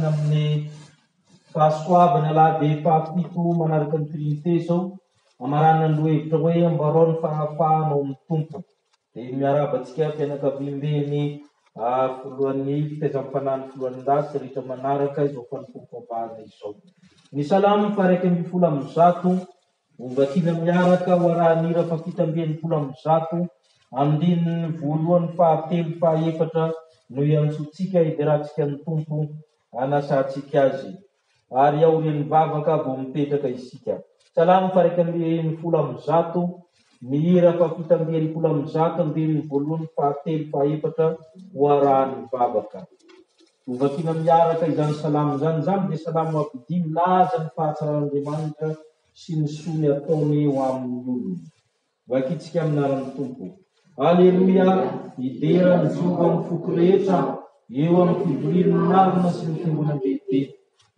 Amin'ny fahasoavana lahy be fahafito manaraka ny trinité zao amarana ny lohevitra hoe ambarao ny fahafahanao amin'ny tompo dia miarabantsika mpianakaviambeny voalohan'ny fitaizam-panahiny voalohan-dasy rehetra manaraka izao fanompoam-pavahana izao. Ny salamo faraiky ambin'ny folo amby zato ovakiana miaraka ho arahan'ira fafito amby enimpolo amby zato andininy voalohany fahatelo fahaefatra no iantsotsika iderahantsika ny tompo anasantsika azy ary aorian'ny vavaka vao mipetraka isika. Salamo faraiky amby folo amby zato mihira fafito amby enimpolo amby zato andininy voalohany fahatelo fahaefatra ho arahan'ny vavaka. Ovakiana miaraka izany salamo izany dia salamo ampidi milaza ny fahatsarandriamanitra sy ny sony ataony ho amin'ny olona. Vakitsika aminaran'ny tompo. Aleluia, idera ny jova amin'ny foko rehetra eo amin'ny fivorian'ny narina sy ny fimbonany lehibe.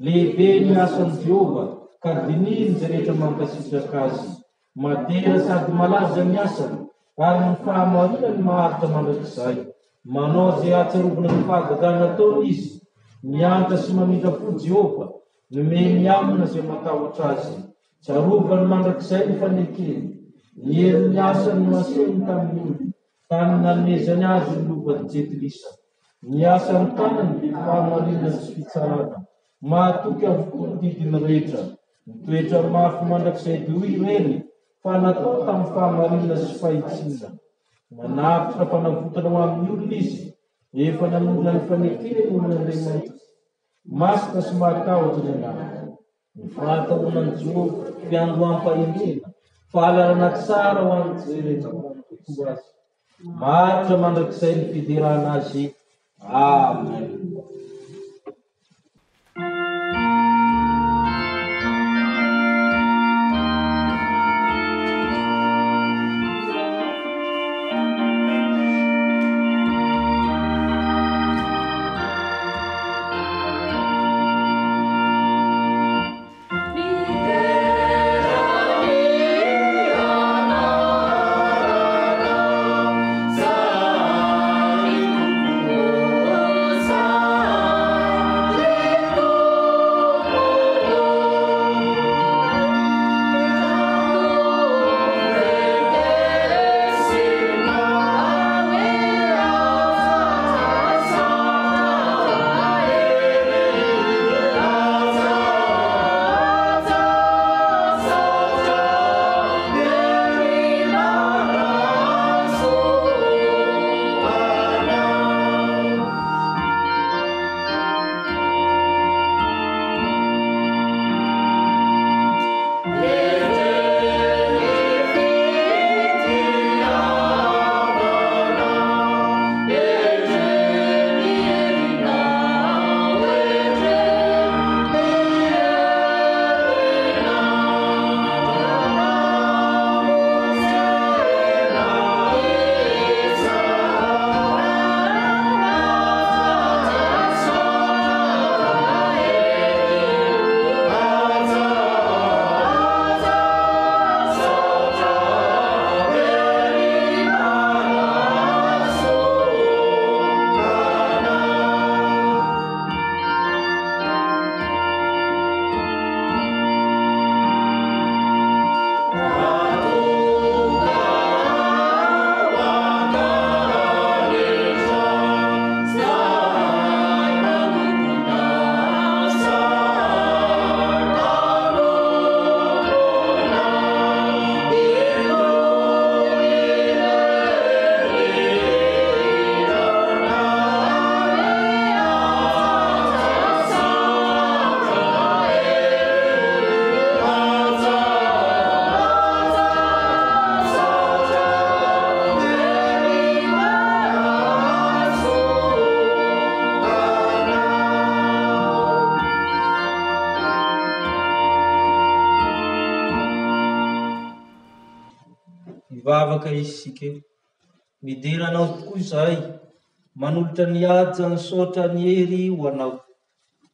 Lehibe ny asan'i Jehova ka dininy izay rehetra mankasitraka azy. Madera sady malaza ny asany ary ny fahamarinany maharitra mandrakizay. Manao izay ahatsiarovana ny fahagagana ataony izy. Miantra sy mamindra fo Jehova, nomeny amina izay matahotra azy. Tsarovany mandrakizay ny fanekeny. Nierin'ny asany maseny tamin'ny olona, tany nanomezany azy ny lovany jetilisa. Ny asany tanany dia fahamarinana sy fitsarana. Mahatoky avokoa ny didiny rehetra. Mitoetra mafy mandrakizay dio ireny, fa natao tamin'ny fahamarinana sy fahitsina. Manafitra fanavotana ho amin'ny olona izy, efa namonina ny fanekeny olon'Andriamanitra. Masina sy matahotra ny anarany. Ny fahatahonan'i Jehova fiandoham-pahendrena, fahalalana tsara ho an'ny rehetra manampitombo azy. Maharitra mandrakizay ny fiderana azy. Amen. Sa mivavaka isika. Midiranao tokoa izay, manolotra ny aja ny sotra ny hery ho anao.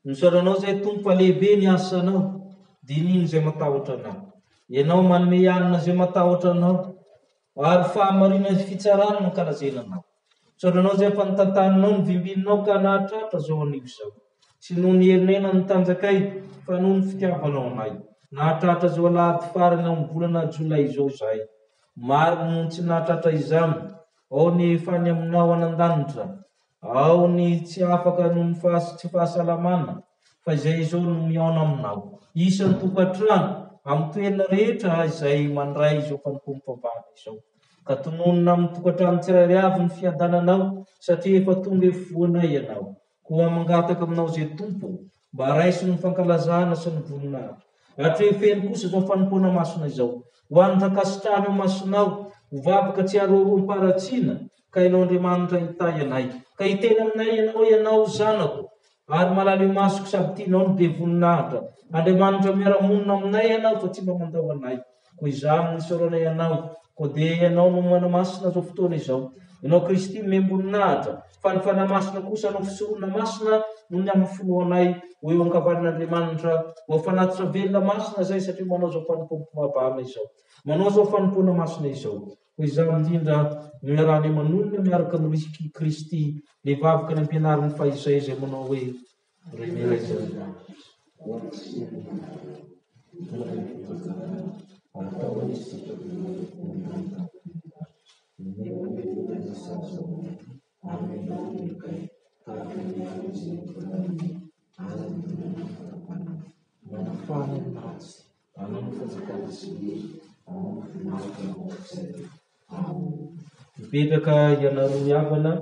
Nisoranao zay tompo lehibe ny asanao, dinino zay matahotra anao. Ianao manome anina zay matahotra anao, ary fahamarina fitsarana no kalazena anao. Soranao zay fa nitantaninao ny vimbininao ka nahatratra zao anio izao. Tsy noho ny herinena ny tanjakay, fa noho ny fitiavanao anay. Nahatratra zao alahady farany amin'ny volana Jolay zao zay. Maro no tsy nahatratra izany, ao ny fany aminao anan-danitra, ao ny tsy afaka noho ny tsy fahasalamana, fa izay zao no miaona aminao. Isan'ny tokantrano amin'ny toerana rehetra izay mandray izao fanompom-pavahana izao. Ka tononona amin'ny tokantrano tsirairay avy ny fiadananao, satria efa tonga efovoanay ianao. Koa mangataka aminao zay tompo, mba raisy ny fankalazana sy ny voninahitra. Atrehefeny kosa zao fanompoana masina izao. Ho an'ny takasitrano masinao, ho vavaka tsy aroaroam-paratsina, ka ianao Andriamanitra hitay anay. Ka hiteny aminay ianao zanako, ary malala masoko sady tianao ny be voninahitra. Andriamanitra miara-monina aminay ianao fa tsy mba mandao anay. Koa izany nisorana ianao, koa dia ianao no manamasina zao fotoana izao. Ianao Kristy memboninahitra, fa ny fanamasina kosa anao fisoroana masina no ny amin'ny finoanay ho eo ankavan'Andriamanitra, ho fanatitra velona masina zay satria manao zao fanompom-pavahana izao. Manao zao fanompoana masina izao. Koa izany indrindra miarahany aman'olona miaraka amin'ny Kristy, le vavaka ny ampianarin'ny faizay zay manao hoe mipetraka ianareo havana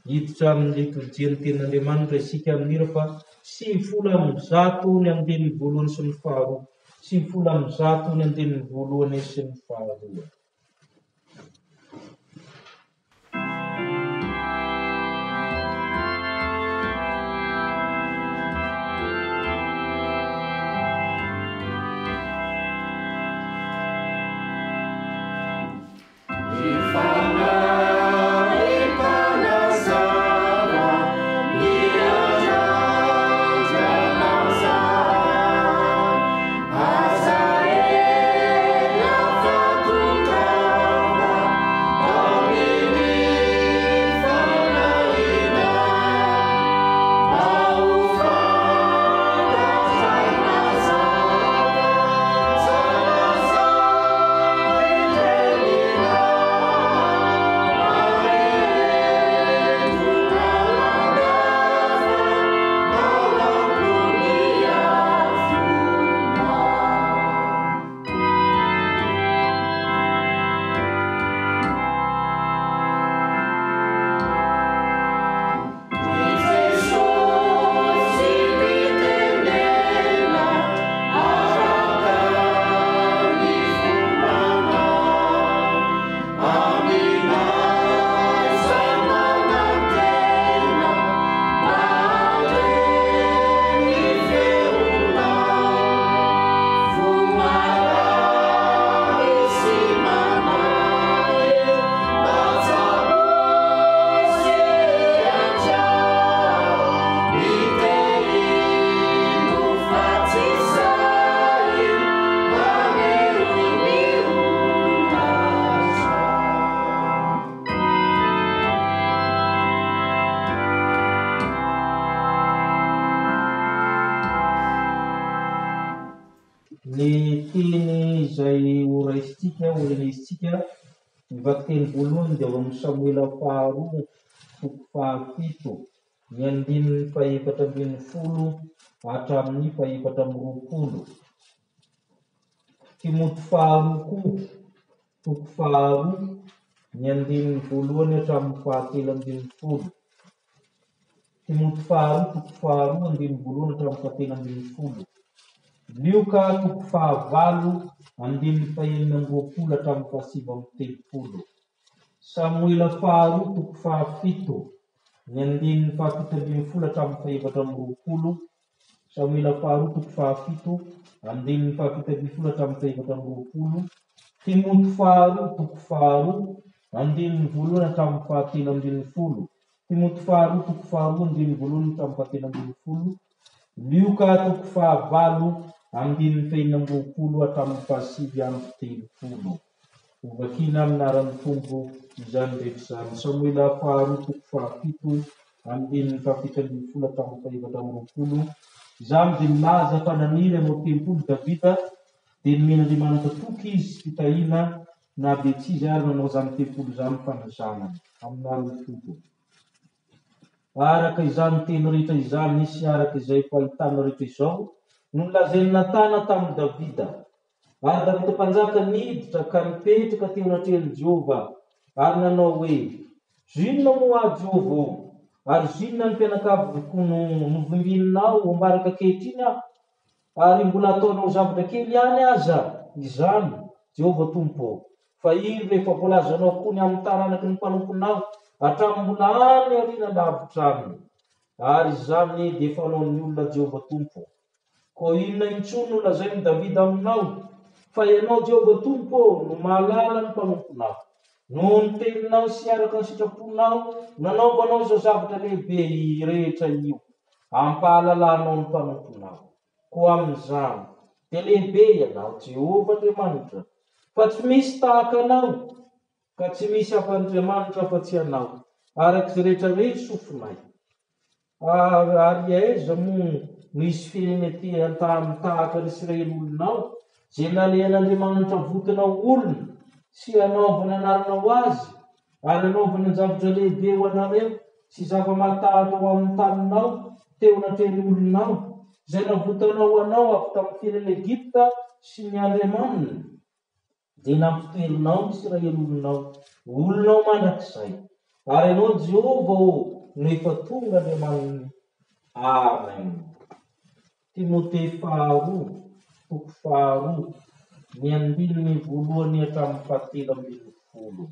hiditra amin'ny liturgia ny tenin'Andriamanitra isika amin'ira fa 9:100 ny andinin'ny voalohany sy ny faharoa, 9:100 ny andinin'ny voalohany sy ny faharoa. Mivaky teny voalohany dia amin'ny Samuela faharoa, 7 ny andinin'ny 410 hatramin'ny 420. Timoty faharoa koa, 2 ny andinin'ny voalohany hatramin'ny 7:10. Timoty faharoa, andinin'ny voalohany hatramin'ny 7:10. Lioka 9 andinin'ny 6:20 hatramin'ny 7:30. Samuela faharoa 7 ny andinin'ny 7:20 hatramin'ny 420. Samuela faharoa 7 andinin'ny 7:20 hatramin'ny 420. Timoty faharoa toko faharoa andininy voalohany hatramin'ny fahatelo ambin'ny folo. Timoty faharoa toko faharoa andininy voalohany hatramin'ny fahatelo ambin'ny folo. Lioka toko fahavalo andininy fahenina amby roapolo hatramin'ny fahasivy amby telopolo. Ovakina amin'ny anaran'ny Tompo izany rehetra izany. Samoela faharoa toko fahafito andininy fahafito ambin'ny folo hatramin'ny fahaefatra amby roapolo. Izany dia milaza fa naniry anao tempolo Davida dia nomen'Andriamanitra toky izy fitahiana na be tsy izy ary nanao izany tempolo izany fanazana amin'ny anaran'ny Tompo. Araka izany teny rehetra izany sy araka izay fahitana rehetra izao no nolazainy Natana tamin'ny Davida. Ary Davida mpanjaka niditra ka nipetraka teo anatrel'i Jehova ary nanao hoe: "Zinona moa Jehova? Ary zinona ny mpianakaviko novimbininao ambaraka ankehitriny aho? Ary mbola ataonao zavatra kely ihany aza izany, Jehova Tompo. Fa iny rehefa voalazanao kony amin'ny taranaky ny mpanomponao hatramin'ny mbola any aoriana lavitra any. Ary izany dia fanaon'ny olona Jehova Tompo. Ko inona intsony no lazainy Davida aminao? Fa ianao Jehova Tompo no mahalala ny mpanomponao. No niteninao sy araka ny sitraponao nanaovanao izao zavatra lehibe rehetra io, ampahalalanao ny mpanomponao. Ko amin'izany dia lehibe ianao Jehova Andriamanitra, fa tsy misy tahaka anao, ka tsy misy afa-Andriamanitra afa-tsy anao, araka izay rehetra rehetra sofinay. Ary aiza moa no hisy firenena tahaka ny Israely olonao, izay nalehan'Andriamanitra votonao olona sy anaovana anaranao azy, ary anaovana ny zavatra lehibe ho anareo sy zava-matahatra ho amin'ny taninao teo anatrel'ny olonao, izay navotanao anao avy tamin'ny firenena Egipta sy ny Andriamanina, dia nampitoerinao ny Israely olonao mandrakizay. Ary ianao Jehova no efa tonga Andriamanina. Amen. Timote faharoa toko faharoa ny andininy voalohany hatramin'ny fahatelo ambin'ny folo.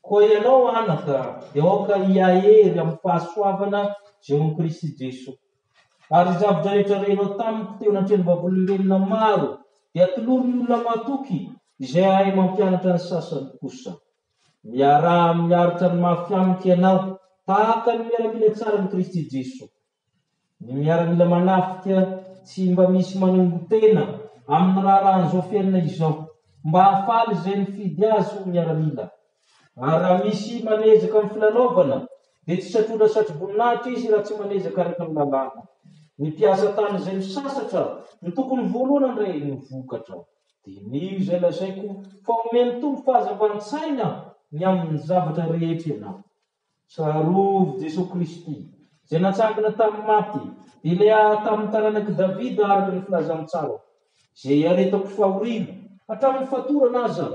Koa ianao anaka dia aoka hiahery amin'ny fahasoavana izay amin'ny Kristy Jesosy. Ary zavatra rehetra renao tamiko teo anatreny vavolombelona maro dia tolory ny olona matoky izay ahay mampianatra ny sasany kosa. Miaritra ny mahafiamika ianao tahaka ny miaramila tsara ny Kristy Jesosy. Ny miaramila manafika tsy mba misy manombo-tena amin'ny raharan'izao fiainana izao, mba hahafaly izay nifidy azy ho miaramila. Ary raha misy manezaka amin'ny filalaovana dia tsy satroda satroboninahitra izy raha tsy manezaka araka ny lalàna. Ny mpiasa tany izay misasatra ny tokony voalohany andray ny vokatra. Dia nio izay lazaiko fa omeny tombo fahazavantsaina ny amin'ny zavatra rehetra ianao. Tsarovy Jesosy Kristy izay natsangana tamin'ny maty, dia ilay tamin'ny taranaky Davida araka ny filazantsara, izay aretako fahoriana hatramin'ny fatorana aza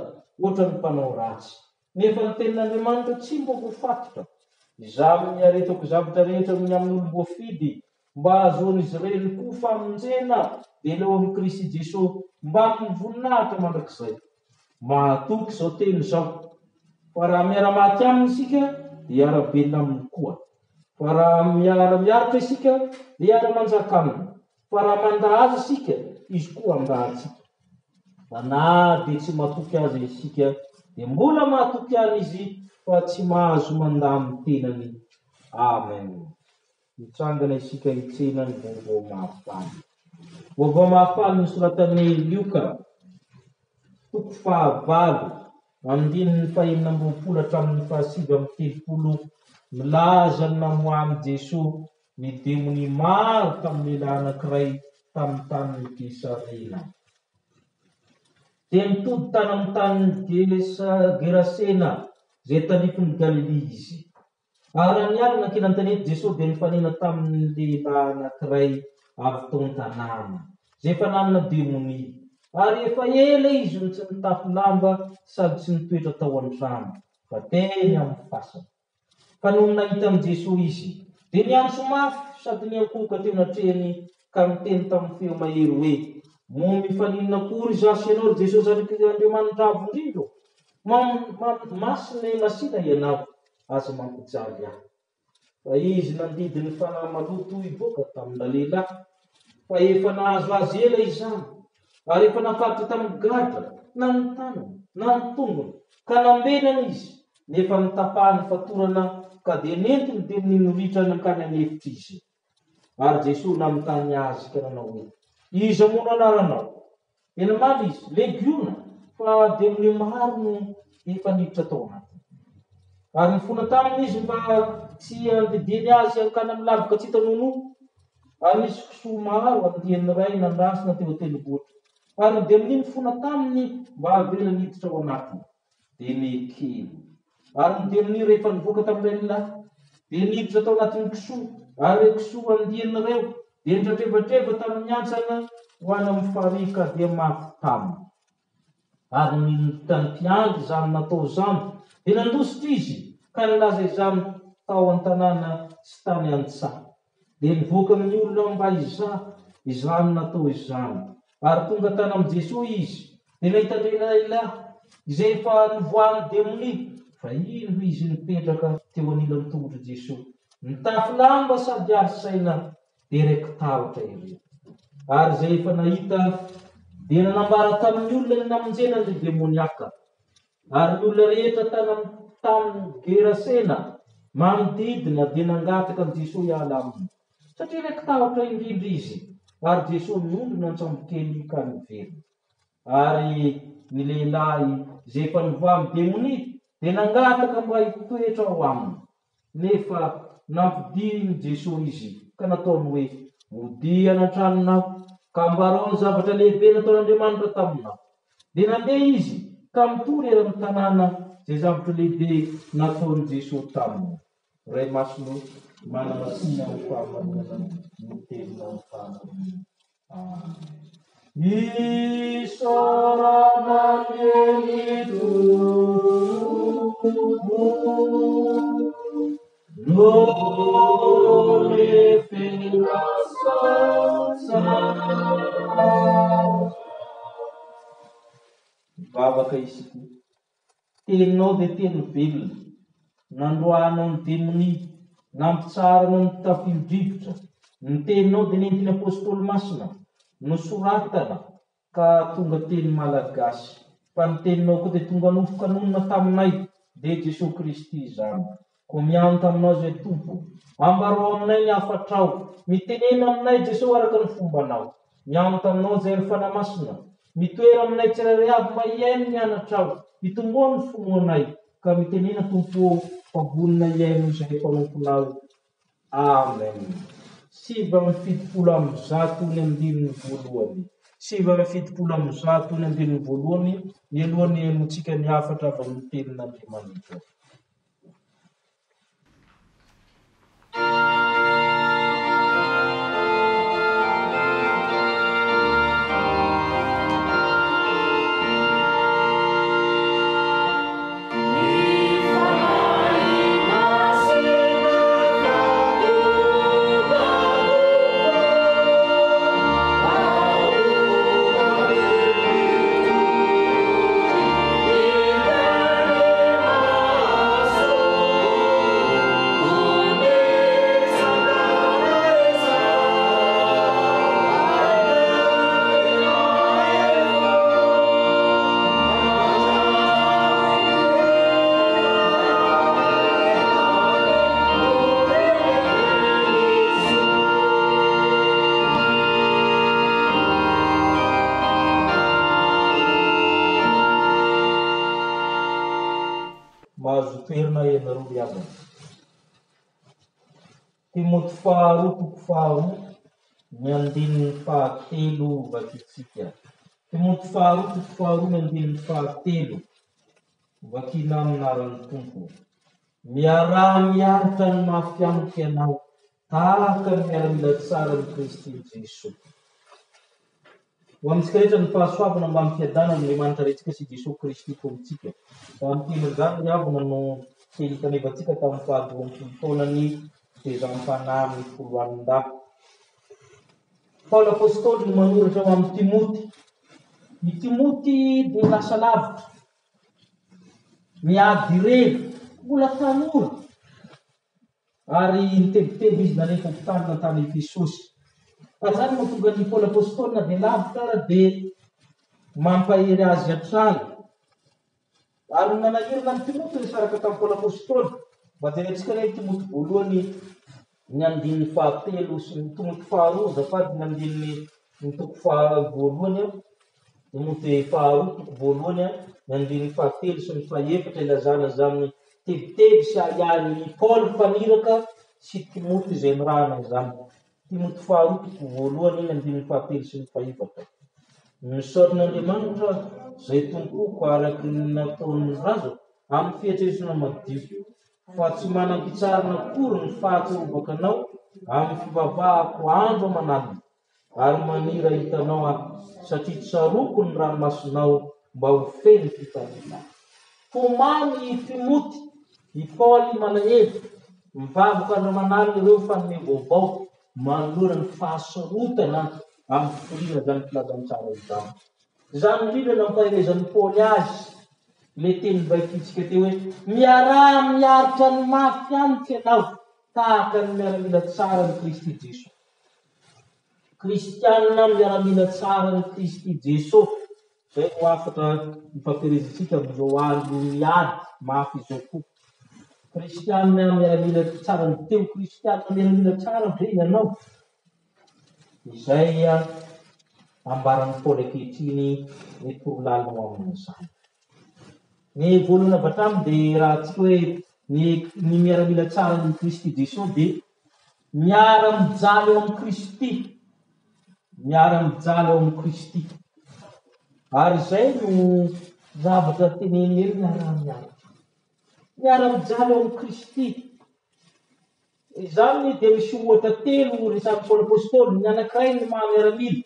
ohatra ny mpanao ratsy. Nefa ny tenin'Andriamanitra tsy mba voafatotra. Izaho ny aretako zavatra rehetra ny amin'ny olom-boafidy mba ahazoan'izy ireny koa famonjena dia eo amin'ny Kristy Jesosy mba amin'ny voninahitra mandrakizay. Mahatoky izao teny izao. Fa raha miara-maty aminy isika dia ara-belona aminy koa. Fa raha miara-miaritra isika dia ara-manjaka aminy. Fa raha mandahaza isika, izy koa andahatsika. Fa na dia tsy mahatoky aza isika dia mbola mahatoky any izy fa tsy mahazo mandamy tenany. Amen. Mitsangana isika hitsena ny vaovao mahafaly. Vaovao mahafaly nosoratan'i Lioka toko fahavalo andininy fahenina amby roapolo hatramin'ny fahasivy amby telopolo, milaza ny namoahany Jesosy ny demony maro tamin'ny lehilahy anankiray tamin'ny tanin'ny Gesarena. Dia nitody tany amin'ny tanin'ny Gerasena izay talipon'ny Galilea izy. Ary nialina ankilan-tanety Jesosy dia nifanena tamin'ny lehilahy anankiray avy tao an-tanàna izay efa nanana demony. Ary efa ela izy no tsy nitafy lamba sady tsy nitoetra tao an-trano, fa teny amin'ny fasana. Fa noho nahita an' Jesosy izy dia niantso mafy sady niankohoka teo anatreny ka niteny tamin'ny feo mahery hoe: "Momba mifaninona akory zasy ianao Jesosy Andriamanitra avo indrindra? Masina masina ianao, aza mampijaly ahy." Fa izy nandidy ny fanahy maloto iboaka tamin'ny lehilahy, fa efa nahazo azy ela izany, ary efa nafaritra tamin'ny gadra na ny tanany na ny tongony ka nambenana izy nefa nitapahany fatorana ka dia nentiny dia ninoritrana kany anefitra izy. Ary Jesosy namitany azy ka nanao hoe iza moa no anaranao? Tena maly izy legiona fa dia amin'ny maro no efa niditra tao anatiny. Ary nifona tamin'izy mba tsy andidiny azy ankany amin'ny lavaka tsy hitanono. Ary nisy kisoa maro andiany ray nandrasina teo tendrombohitra. Ary dia amin'iny fona taminy mba havela niditra ao anatiny. Dia mekely. Ary dia amin'ny rehefa nivoaka tamin'ilay lehilahy dia niditra tao anatin'ny kisoa. Ary ireo kisoa andiany ireo dia nitratrevatreva tamin'ny antsana ho any amin'ny farihy ka dia mafy taminy. Ary nitany mpiandry izany natao izany dia nandositra izy ka nilaza izany tao an-tanàna sy tany an-tsaha. Dia nivoaka amin'ny olona mba izany natao izany. Ary tonga tany amin'ny Jesosy izy dia nahita lehilahy izay efa nivoahany demoni. Fa ino izy nipetraka teo anilan'ny tongotra Jesosy, nitafy lamba sady ary saina dia rekitahotra ireto. Ary izay efa nahita dia nanambara tamin'ny olona namonjena ilay demoniaka. Ary ny olona rehetra tamin'ny Gerasena manodidina dia nangataka ny Jesosy hiala aminy satria rekitahotra indrindra izy. Ary Jesosy niondrona an-tsambokely ka niverina. Ary ny lehilahy izay efa nivoaha amin'ny demoni dia nangataka mba hitoetra ao aminy. Nefa nampidiny Jesosy izy ka nataony hoe mody any an-tranonao ka mbarao ny zavatra lehibe nataon'Andriamanitra taminao. Dia nandeha izy ka mitory eo amin'ny tanàna izay zavatra lehibe nataon'i Jesosy taminy. Ray masonao manamasinana ny fahamanana ny telona ny fahamanana. Isarana nyenito nole finasasa. Vavaka isika teninao dia teny velona, nandroanao ny demoni, nampitsaranao ny tafio-drivotra. Ny teninao dia nentin'ny apôstôly masina nosoratana ka tonga teny malagasy. Fa ny teninao koa dia tonga nofokanonina taminay dia Jesosy Kristy izany. Koa miano taminao izay tompo, ambarao aminay ny afatrao, mitenena aminay Jesosy araka ny fombanao. Miano taminao izay ry fanamasina, mitoera aminay tsirairay avy mba hiaino ny anatrao, mitomboa ny finoanay ka mitenena tompo pavonina hiaino izay mpanomponao. Amen. 7:1 7:1 mialohan'ny emotsika ny afatra avy amin'ny tenin'Andriamanitra. Mahazo toerana ianareo riavana. Timoty 2:2 vakitsika. Timoty 2:2 vakina amin'ny anaran'ny Tompo. Miara-miaritra ny mafianoky ianao tahaka ny miaramila tsara ny Kristy Jesosy. Ho amintsika rehetra ny fahasoavana mba amin'ny fiadanana Andriamanitra retsika sy Jesosy Kristy tompontsika. Tamin'ny izany riavana no teny tanevantsika tamin'ny 12 taonany fehezam-panahy 10 andafy. Paoly apôstôly no manoratra ho amin'ny Timoty. Ny Timoty dia lasa lavitra, miady revy, mbola tanora. Ary nitebiteby izy nanefa mpitany na tany Efesosy. Ary izany mahatonga ny Paoly apôstôly na dia lavitra dia mampahery azy hatrany. Ary nanahirana ny Timoty resaraka tamin'ny Paoly apôstôly. Vatantsika ilay Timoty voalohany ny andininy fahatelo sy ny Timoty faharoa azafady ny andininy ny toko voalohany eo. Timoty faharoa toko voalohany ny andininy fahatelo sy ny fahaefatra ilazana zany tebiteby sy ahany Paoly mpaniraka sy Timoty izay nirahana izany. Timoty faharoa toko voalohany ny andininy fahatelo sy ny fahaefatra. Nisaorin'Andriamanitra izay tompoko araky ny nataony razo amin'ny fihetresana madio, fa tsy manam-pitsarana akory ny fahatsirovakanao amin'ny fivavahako andro aman'alina, ary manira hitanao aho, satria tsaroko ny ranomasonao mba ho feno fitariana. Tomany Timoty, i Paoly malahelo, mivavaka andro aman'alina ireo fanome vaovao manoloana ny fahasorotana amin'ny fiforiana zany filazantsara izany. Izany indrindra nampaherezan'ny Paoly azy le teny vaikitsika teo hoe miaritra ny mafy amiko ianao tahaka ny miaramila tsara ny Kristy Jesosy. Kristianina miaramila tsara ny Kristy Jesosy. Zay no afatra ifampirezintsika amin'izao andro miady mafy izao koa. Kristianina miaramila tsara ny teo kristianina miaramila tsara be ianao. Izay ambaran'ny Paoly ankehitriny ny torolalina ho amin'izany. Ny voalohany avy hatramy dia raha tsika hoe ny miaramila tsara ny Kristy Jesosy dia miara-mijaly eo amin'ny Kristy. Miara-mijaly eo amin'ny Kristy. Ary izay no zavatra teneny ery miara-mijaly. Miara-mijaly eo amin'ny Kristy. Izany dia misy ohatra telo resafin'ny Paoly apôstôly. Ny anankiray ny maha miaramila,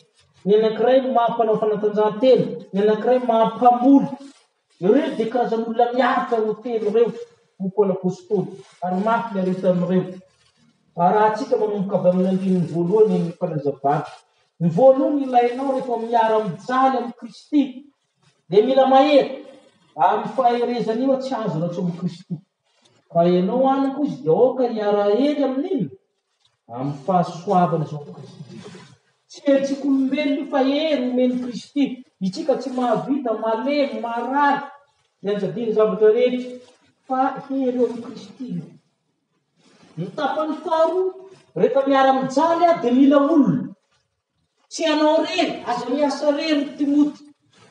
ny anankiray ny maha mpanao fanatanjahantena, ny anankiray maha mpamoly. Ireo dia karazan'olona miaritra ro telo ireo ho Paoly apôstôly, ary mafy miareta amin'ireo. Raha antsika manomboka avy amin'ny andininy voalohany ny fanazavana. Ny voalohany ilainao rehefa miara-mijaly amin'ny Kristy dia mila mahery amin'ny faherezana io tsy azo raha tsy amin'ny Kristy. Fa ianao anako izy dia aoka hiara-hely amin'iny amin'ny fahasoavana izao amin'ny Kristy. Tsy herintsika olombelona fa hery omeny Kristy. Itsika tsy mahavita malemy marary hianjadiany zavatra rehetra fa hery eo amin'ny Kristy. Ny tapany faharoa rehefa miara-mijaly dia mila olona. Tsy hanao rery, aza miasa rery Timoty.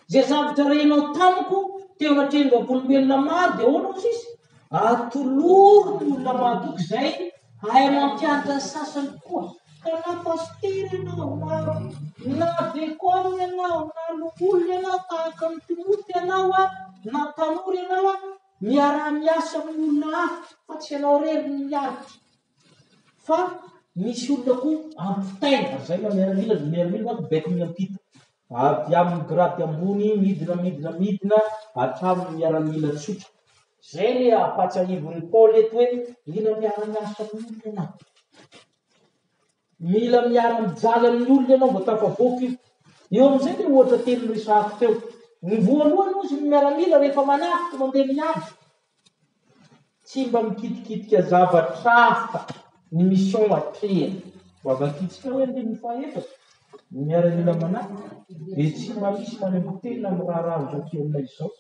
Zay zavatra renao tamiko teo anatrehany vavolombelona maro dia ahoana ozy izy? Atoloro ny olona mahatoky izay hay mampianatra ny sasany koa. Ka na pastery ianao, na dekôny ianao, na loholona ianao tahaka ny Timoty ianao, na tanora ianao, miara-miasa amin'ny olona hafa fa tsy hanao rery ny miaritra. Fa misy olona koa ampitaina, zay ma miaramila baiko miampita. Avy amin'ny grady ambony midina hatramin'ny miaramila tsotra. Zay le apatsahivon'ny Paoly eto hoe mila miara-miasa amin'ny olona ianao. Mila miara-mijaly amin'ny olona ianao mba tafavoaky io. Eo amin'izay dia ohatra telo resahako teo. Ny voalohany ozy ny miaramila rehefa manafika mandeha miady. Tsy mba mikitikitika zava-trafa ny mission atrehany. Vavakitsika hoe andininy fahaefatra. Ny miaramila manafika dia tsy mba misy manembotena amin'ny raharahany zao kelinay izao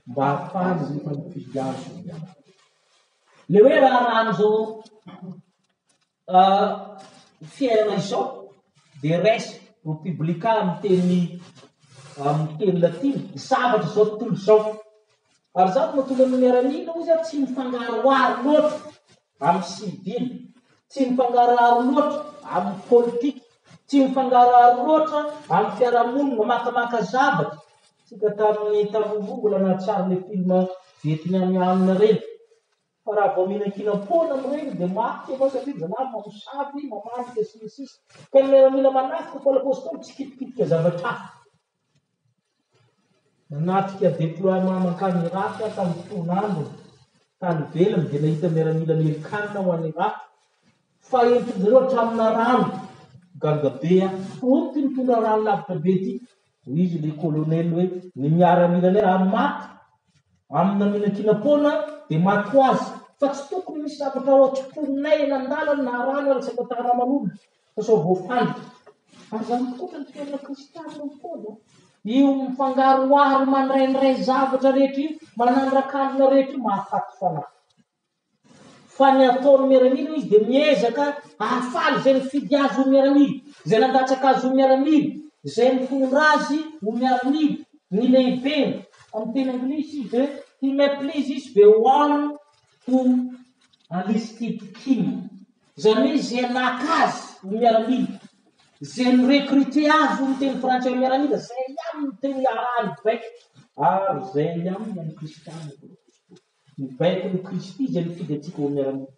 mba hafahany rehefa mifidiazo. Le hoe raharahany zao fiainana izao dia res no publika amin'ny teny latiny zavatra zao tontolo izao. Ary zato mahatonga amin'ny miaramila ozy tsy mifangaroaro loatra amin'ny sivily, tsy mifangaroaro loatra amin'ny politika, tsy mifangaroaro loatra amin'ny fiarahamonina makamaka zavatra. Tsika tamin'ny tamin'olona na tsara le film vietnamiana reny. Fa raha vao mihinan-kinam-pona amin'ireny dia maty avao satria zanahary mamosavy, mamantika sy ny sisa. Ka ny miaramila manafika Paoly apôstôly tsy kitikitika zavatra hafa. Nanatrika déploiement mankany Irak tamin'ny fonandro tany velany dia nahita miaramila Amerikanina ho any Irak. Fa entin'izareo hatramina rano gangabea fonty mitondra rano lavitra be ity. Izy le kolonely hoe ny miaramila ilay raha maty amin'ny mihinan-kinam-pona dia maty ho azy. Fa tsy tokony misy zavatra ohatrim-ponay eny an-dalana na rano alatsaka tara aman'olona fa sao voafandika. Ary zany koa ny fiainana kristianina ny Paoly. io mifangaroaro mandraindray zavatra rehetra io, manandrakanina rehetra io mahafaty fanahy. Fa ny ataony miaramila izy dia miezaka ahafaly izay mifidy azy ho miaramila, izay nandatsaka azy ho miaramila, izay mifondra azy ho miaramila, ny lehibeny. Amin'ny teny anglisy izy dia he may please is the one who enlisted him. Izany hoe izay naka azy ho miaramila, izay nirekrite azy ho miteny frantsay ho miaramila, izay ihany no teny arahany baika. Ary izay ihany ny kristiana. Mibaiko ny Kristy izay mifidy antsika ho miaramila.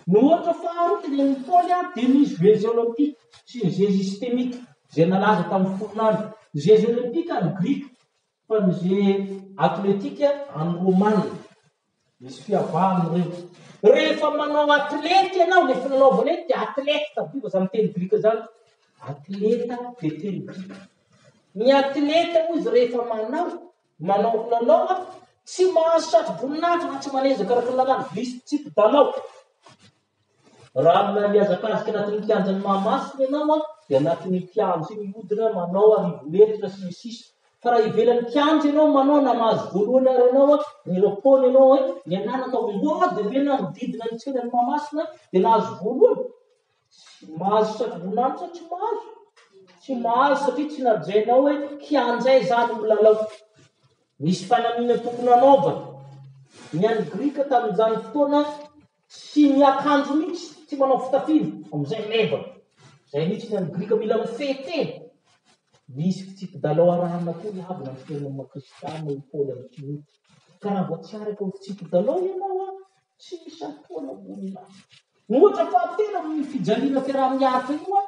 No ohatra faharoa ny Paoly dia misy jeux olympique sy ny jeux systémique izay nalaza tamin'ny fornandro. Jeux olympique ny grika, fa ny jeux atletika any romana. Misy fiavahany reo. Rehefa manao atlety ianao, rehefa nanao volety dia atlety tabiva izany teny grika zany. Atleta dia teny grika. Ny atleta moa izy rehefa manao lalao tsy mahazo satry voninahitra na tsy manezaka araka lalàna, visy tsipy-dalao. Raha miazakazaka anatin'ny kianjan'ny Mahamasina ianao dia anatin'ny kianja iny mihodina manao arivoletitra sy ny sisa. Fa raha ivelan'ny kianja ianao manao na mahazo voalohany ary ianao ny rapony ianao hoe ny ananaka ngody ve na mididina ny tsenan'ny Mahamasina dia nahazo voalohany. Tsy mahazo satry voninahitra tsy mahazo. Tsy mahazo satria tsy najainao hoe kianja izany milalao. Misy fanamiana tokony anaovana. Ny any grika tamin'izany fotoana tsy miakanjo mihitsy, tsy manao fitafiana amin'izay levana. Izay mihitsy ny any grika mila mifehy. Misy fitsipy-dalao arahana koa miavana amin'ny fiainana kristiana ny Paoly amin'ny Timoty. Ka raha vao tsy araka ny fitsipy-dalao ianao tsy misy antoana voninahitra. Ohatra fahatelo amin'ny fijaliana fiaraha-miaritra io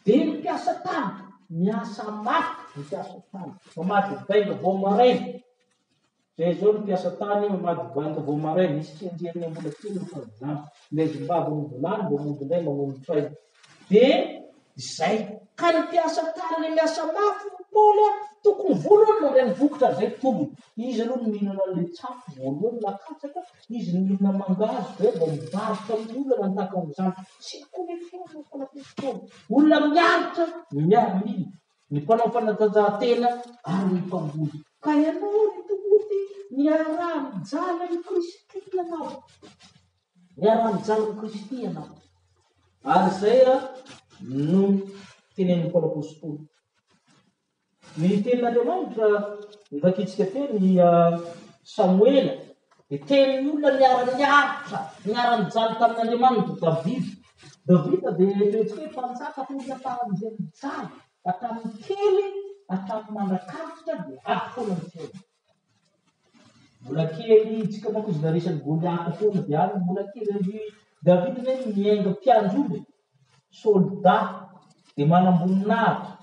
dia mipiasa tany. Miasa mafy mipiasa tany. Mamaky bainga vao maraina. Zay zao ny piasa tany mamaky bainga vao maraina. Misy tsenjeriny mbola kely ny fazany. Lezimbava ny volany, vao mondonay mamono tray. Dia izay. Ka ny piasa tany ny miasa mafy ny Paoly tokony voalohany mandray ny vokotra zay tombony. Izy aloha ny mihinana le tsafo voalohany nakatsaka. Izy ny mihinana mangazo dia vao mivarotra amin'ny olona nantaka amin'izany. Tsy koa fiainana fanampim-potoana. Olona miaritra miaramila. Ny mpanao fanatanjahantena ary ny mpamboly. Ka ianao ny Timoty miara-mijaly amin'ny Kristy ianao. Miara-mijaly amin'ny Kristy ianao. Ary izay no tenen'ny Paoly apôstôly. Ny tenin'Andriamanitra nivakitsika teo ny Samoela dia tenin'ny olona miara-miaritra, miara-mijaly tamin'Andriamanitra Davida. Davida dia toetsika hoe mpanjaka olona tamin'izay mijaly. Atamin'ny kely, atamin'ny mandrakafitra dia afoana ny tena. Mbola kely tsika manko izy naresan'ny Goliata foana dia any mbola kely Davida zay miainga mpianjoly, solda dia manam-boninahitra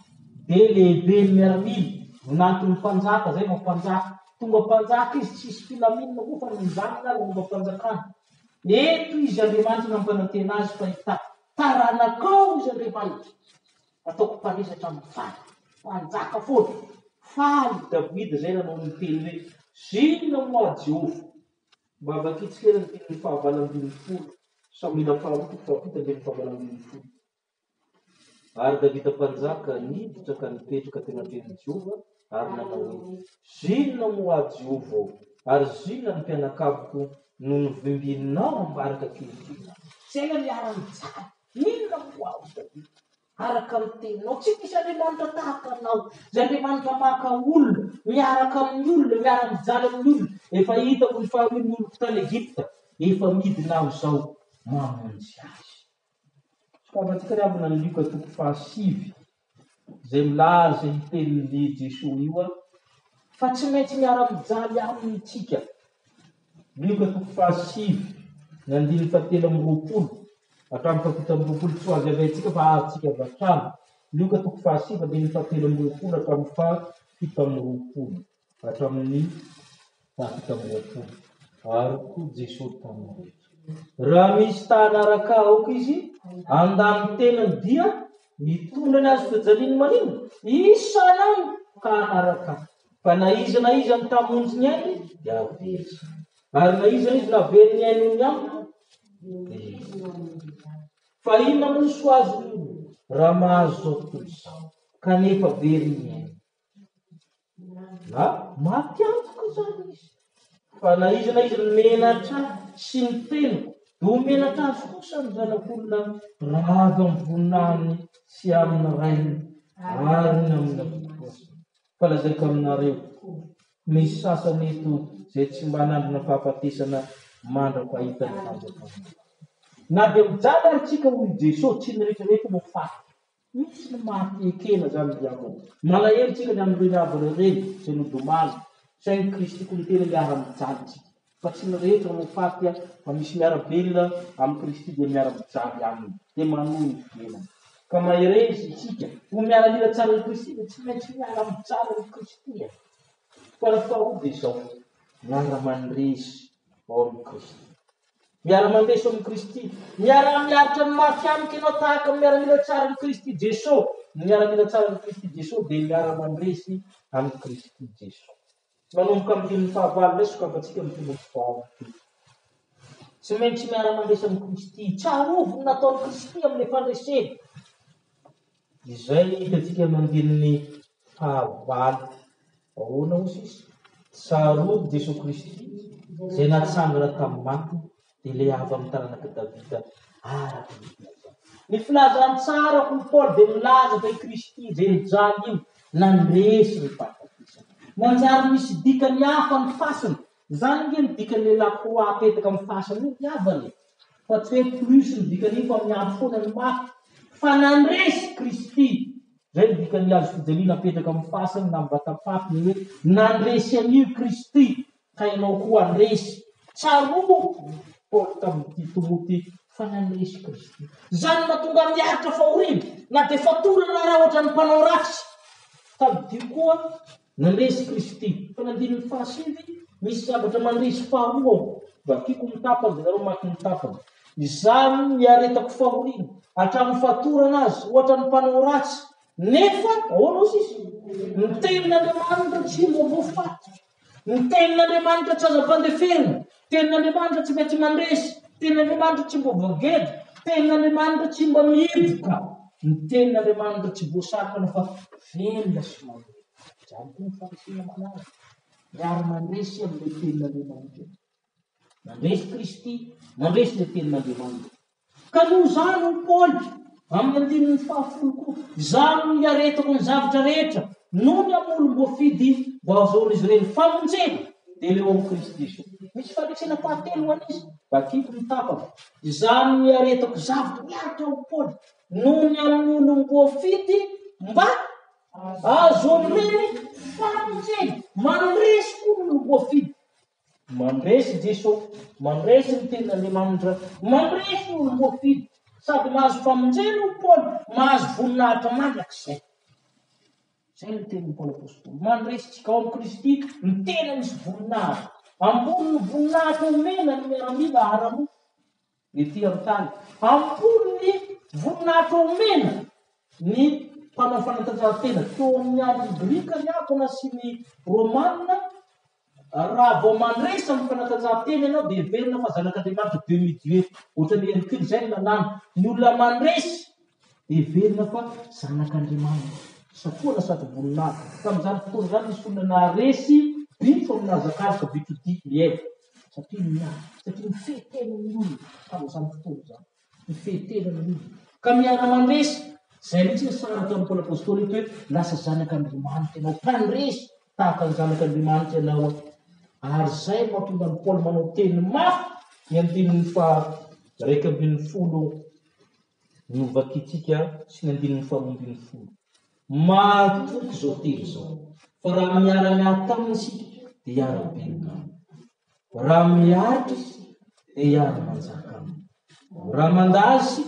dia lehibe ny miaramila. Nanton'ny mpanjaka zay mampanjaka. Tonga mpanjaka izy tsisy filaminana koa fa mizanona ary momba mpanjakana. Eto izy Andriamanitra nampanantena azy fa hita taranakao izy Andriamanitra. Ataoko mpanesatra amin'ny faly. Mpanjaka foana. Faly Davida zay nanao ny teny hoe zinona moa Jehova. Mba vakitsika ny teny fahavalambin'ny folo. Samila faharoa fahafito amin'ny fahavalambin'ny folo. Ary Davida mpanjaka niditra ka nipetraka teny an-teny Jehova ary nanao hoe zinona moa Jehova ary zinona ny mpianakaviko no nivimbinao ambaraka kelikely. Zay miara-mijaly. Inona moa aho Davida? Araka amin'ny teninao, tsy misy Andriamanitra tahaka anao. Izay Andriamanitra maka olona, miaraka amin'ny olona, miara-mijaly amin'ny olona. Efa hitako ny faharoan'ny olona tany Egipta, efa midina aho izao mamonjy azy. Sokavantsika ry avana ny Luka 5:7 izay milaza hitenin'ny Jesoa io fa tsy maintsy miara-mijaly aminy tsika. Luka 5:7 ny 7:20 hatramin'ny 7:20 tsy ho azy avaintsika fa ahatsika avy hatrany. Luka 5:7 7:20 hatramin'ny 7:20 hatramin'ny 7:20. Ary koa Jesosy tamin'ny raha misy tanaraka aoka izy andany tenany dia mitondra ny azy fijaliany manino isanao ka anaraka. Fa na iza ny tamonjy ny ainy dia avery. Ary na iza izy navery ny ainy ny amiko. Fa inona moa so azy raha mahazo zao tontolo izao kanefa very ny ainy. na mampiantoka zany izy. Fa na izy menatra sy ny teniko, do menatra azy kosa ny zanak'olona raha avy amin'ny voninahiny sy amin'ny rainy ary ny amin'ny avikosa. Fa lazaiko aminareo, misy sasany eto zay tsy mba nandrina fahafatesana mandrako ahitany fanjakana. Na dia mijaly ary tsika hoy Jesosy tsy ny rehetrarehetra no faty. Misy ny maty ekena zany diavolo. Malahelo tsika ny amin'ny renavana reny izay nodomany. Saingy Kristy koa ny tena miara-mijaly tsika. Fa tsy ny rehetra no faty fa misy miara-belona amin'ny Kristy dia miara-mijaly aminy. Dia manohy ny fiainana. Ka maherezy isika ho miara-mila tsara ny Kristy dia tsy maintsy miara-mijaly ny Kristy. Fa raha faharoa dia izao, miara-mandresy ao amin'ny Kristy. Miara-mandresy ao amin'ny Kristy. Miara-miaritra ny mafy amiko ianao tahaka miara-mila tsara ny Kristy Jesosy. Miara-mila tsara ny Kristy Jesosy dia miara-mandresy amin'ny Kristy Jesosy. Manomboka amin'ny fahavalo ilay sokafantsika amin'ny fomba fahavalo. Tsy maintsy miara-mandresy amin'ny Kristy. Tsarovy nataon'ny Kristy amin'ny fandreseny. Izay hitantsika mandininy fahavalo. Ahoana hozy izy? Tsarovy Jesosy Kristy izay natsangana tamin'ny maty dia ilay avy amin'ny taranaka Davida araky ny filaza. Ny filazany tsara ho Paoly dia milaza fa i Kristy izay nijaly io nandresy ny fahafatesana. Manjary misy dikany hafa ny fasiny. Zany nge ny dikan'ilay lakroa apetaka amin'ny fasiny io diavany. Fa tsy hoe plus ny dikany fa miampy foana ny mafy. Fa nandresy Kristy. Zay ny dikany azo fijaliana apetaka amin'ny fasiny na amin'ny vatapaty hoe nandresy an'io Kristy. Ka ianao koa andresy. Tsaroa Paoly tamin'ity Timoty fa nandresy Kristy. Zany mahatonga miaritra fahoriana. Na dia fatorana raha ohatra ny mpanao ratsy. Tamin'ity koa nandresy Kristy. Fa nandininy fahasivy, misy zavatra mandresy faharoa. Vakiko mitapana, dia nareo maky mitapana. Izany miaretako fahoriana. Hatramin'ny fatorana azy, ohatra ny mpanao ratsy. Nefa, ahoana hozy izy? Ny tenin'Andriamanitra tsy mba voafaty. Ny tenin'Andriamanitra tsy aza mpandeferina. Tenin'Andriamanitra tsy maintsy mandresy. Tenin'Andriamanitra tsy mba voagedy. Tenin'Andriamanitra tsy mba mihiboka. Ny tenin'Andriamanitra tsy voasarika fa velona sy mandresy. Zany koa ny farisina manara. Miara-mandresy amin'ilay tenin'Andriamanitra. Mandresy Kristy, mandresy ilay tenin'Andriamanitra. Ka noho zany ho Paoly, amin'ny andininy fahafolo koa, zany miaretako ny zavatra rehetra, noho ny amolom-boafidy mba ahazoan'izy ireny famonjena, dia leo amin'ny Kristy Jesosy. Misy farisina fahatelo ho an'izy, vakiko mitapaka. Zany miaretako zavatra miaritra ho Paoly, noho ny amolom-boafidy mba ahazoan'ireny famonjena. Mandresy koa ny voafidy. Mandresy Jesosy, mandresy ny tenin'Andriamanitra, mandresy ny voafidy. Sady mahazo famonjena ho Paoly, mahazo voninahitra mandrakizay. Zay ny tenin'ny Paoly apôstôly. Mandresitsika ao amin'ny Kristy, ny tena misy voninahitra. Ambony ny voninahitra omena ny miaramila ara-mo. Ety amin'ny tany. Ambony ny voninahitra omena ny mpanao fanatanjahantena. Teo amin'ny andro Grika ny akona sy ny Romanina. Raha vao mandresy amin'ny fanatanjahantena ianao dia heverina fa zanak'Andriamanitra demi-dieu. Ohatran'ny Hercule zay ny nanano. Ny olona mandresy dia heverina fa zanak'Andriamanitra. Safoana sady voninahitra. Tamin'izany fotoana zany misy olona naharesy bitro amin'azakazaka bitro tia lièvre. Satria ny fehtena ny olona tamin'izany fotoana zany. Ny fehtena ny olona. Ka miara-mandresy. Zay mihitsy ny sara tamin'ny Paoly apôstôly hoe lasa zanak'Andriamanitra ianao. Mpandresy tahaka ny zanak'Andriamanitra ianao. Ary zay mahatonga ny Paoly manao teny mafy ny andininy raika ambin'ny folo ny vakitsika sy ny andininy faharoambin'ny folo. Mahatoky zao teny zao. Fa raha miara-miaritra taminy isika dia hiara-belona. Raha miaritra isika dia hiara-manjaka aminy. Raha mandazy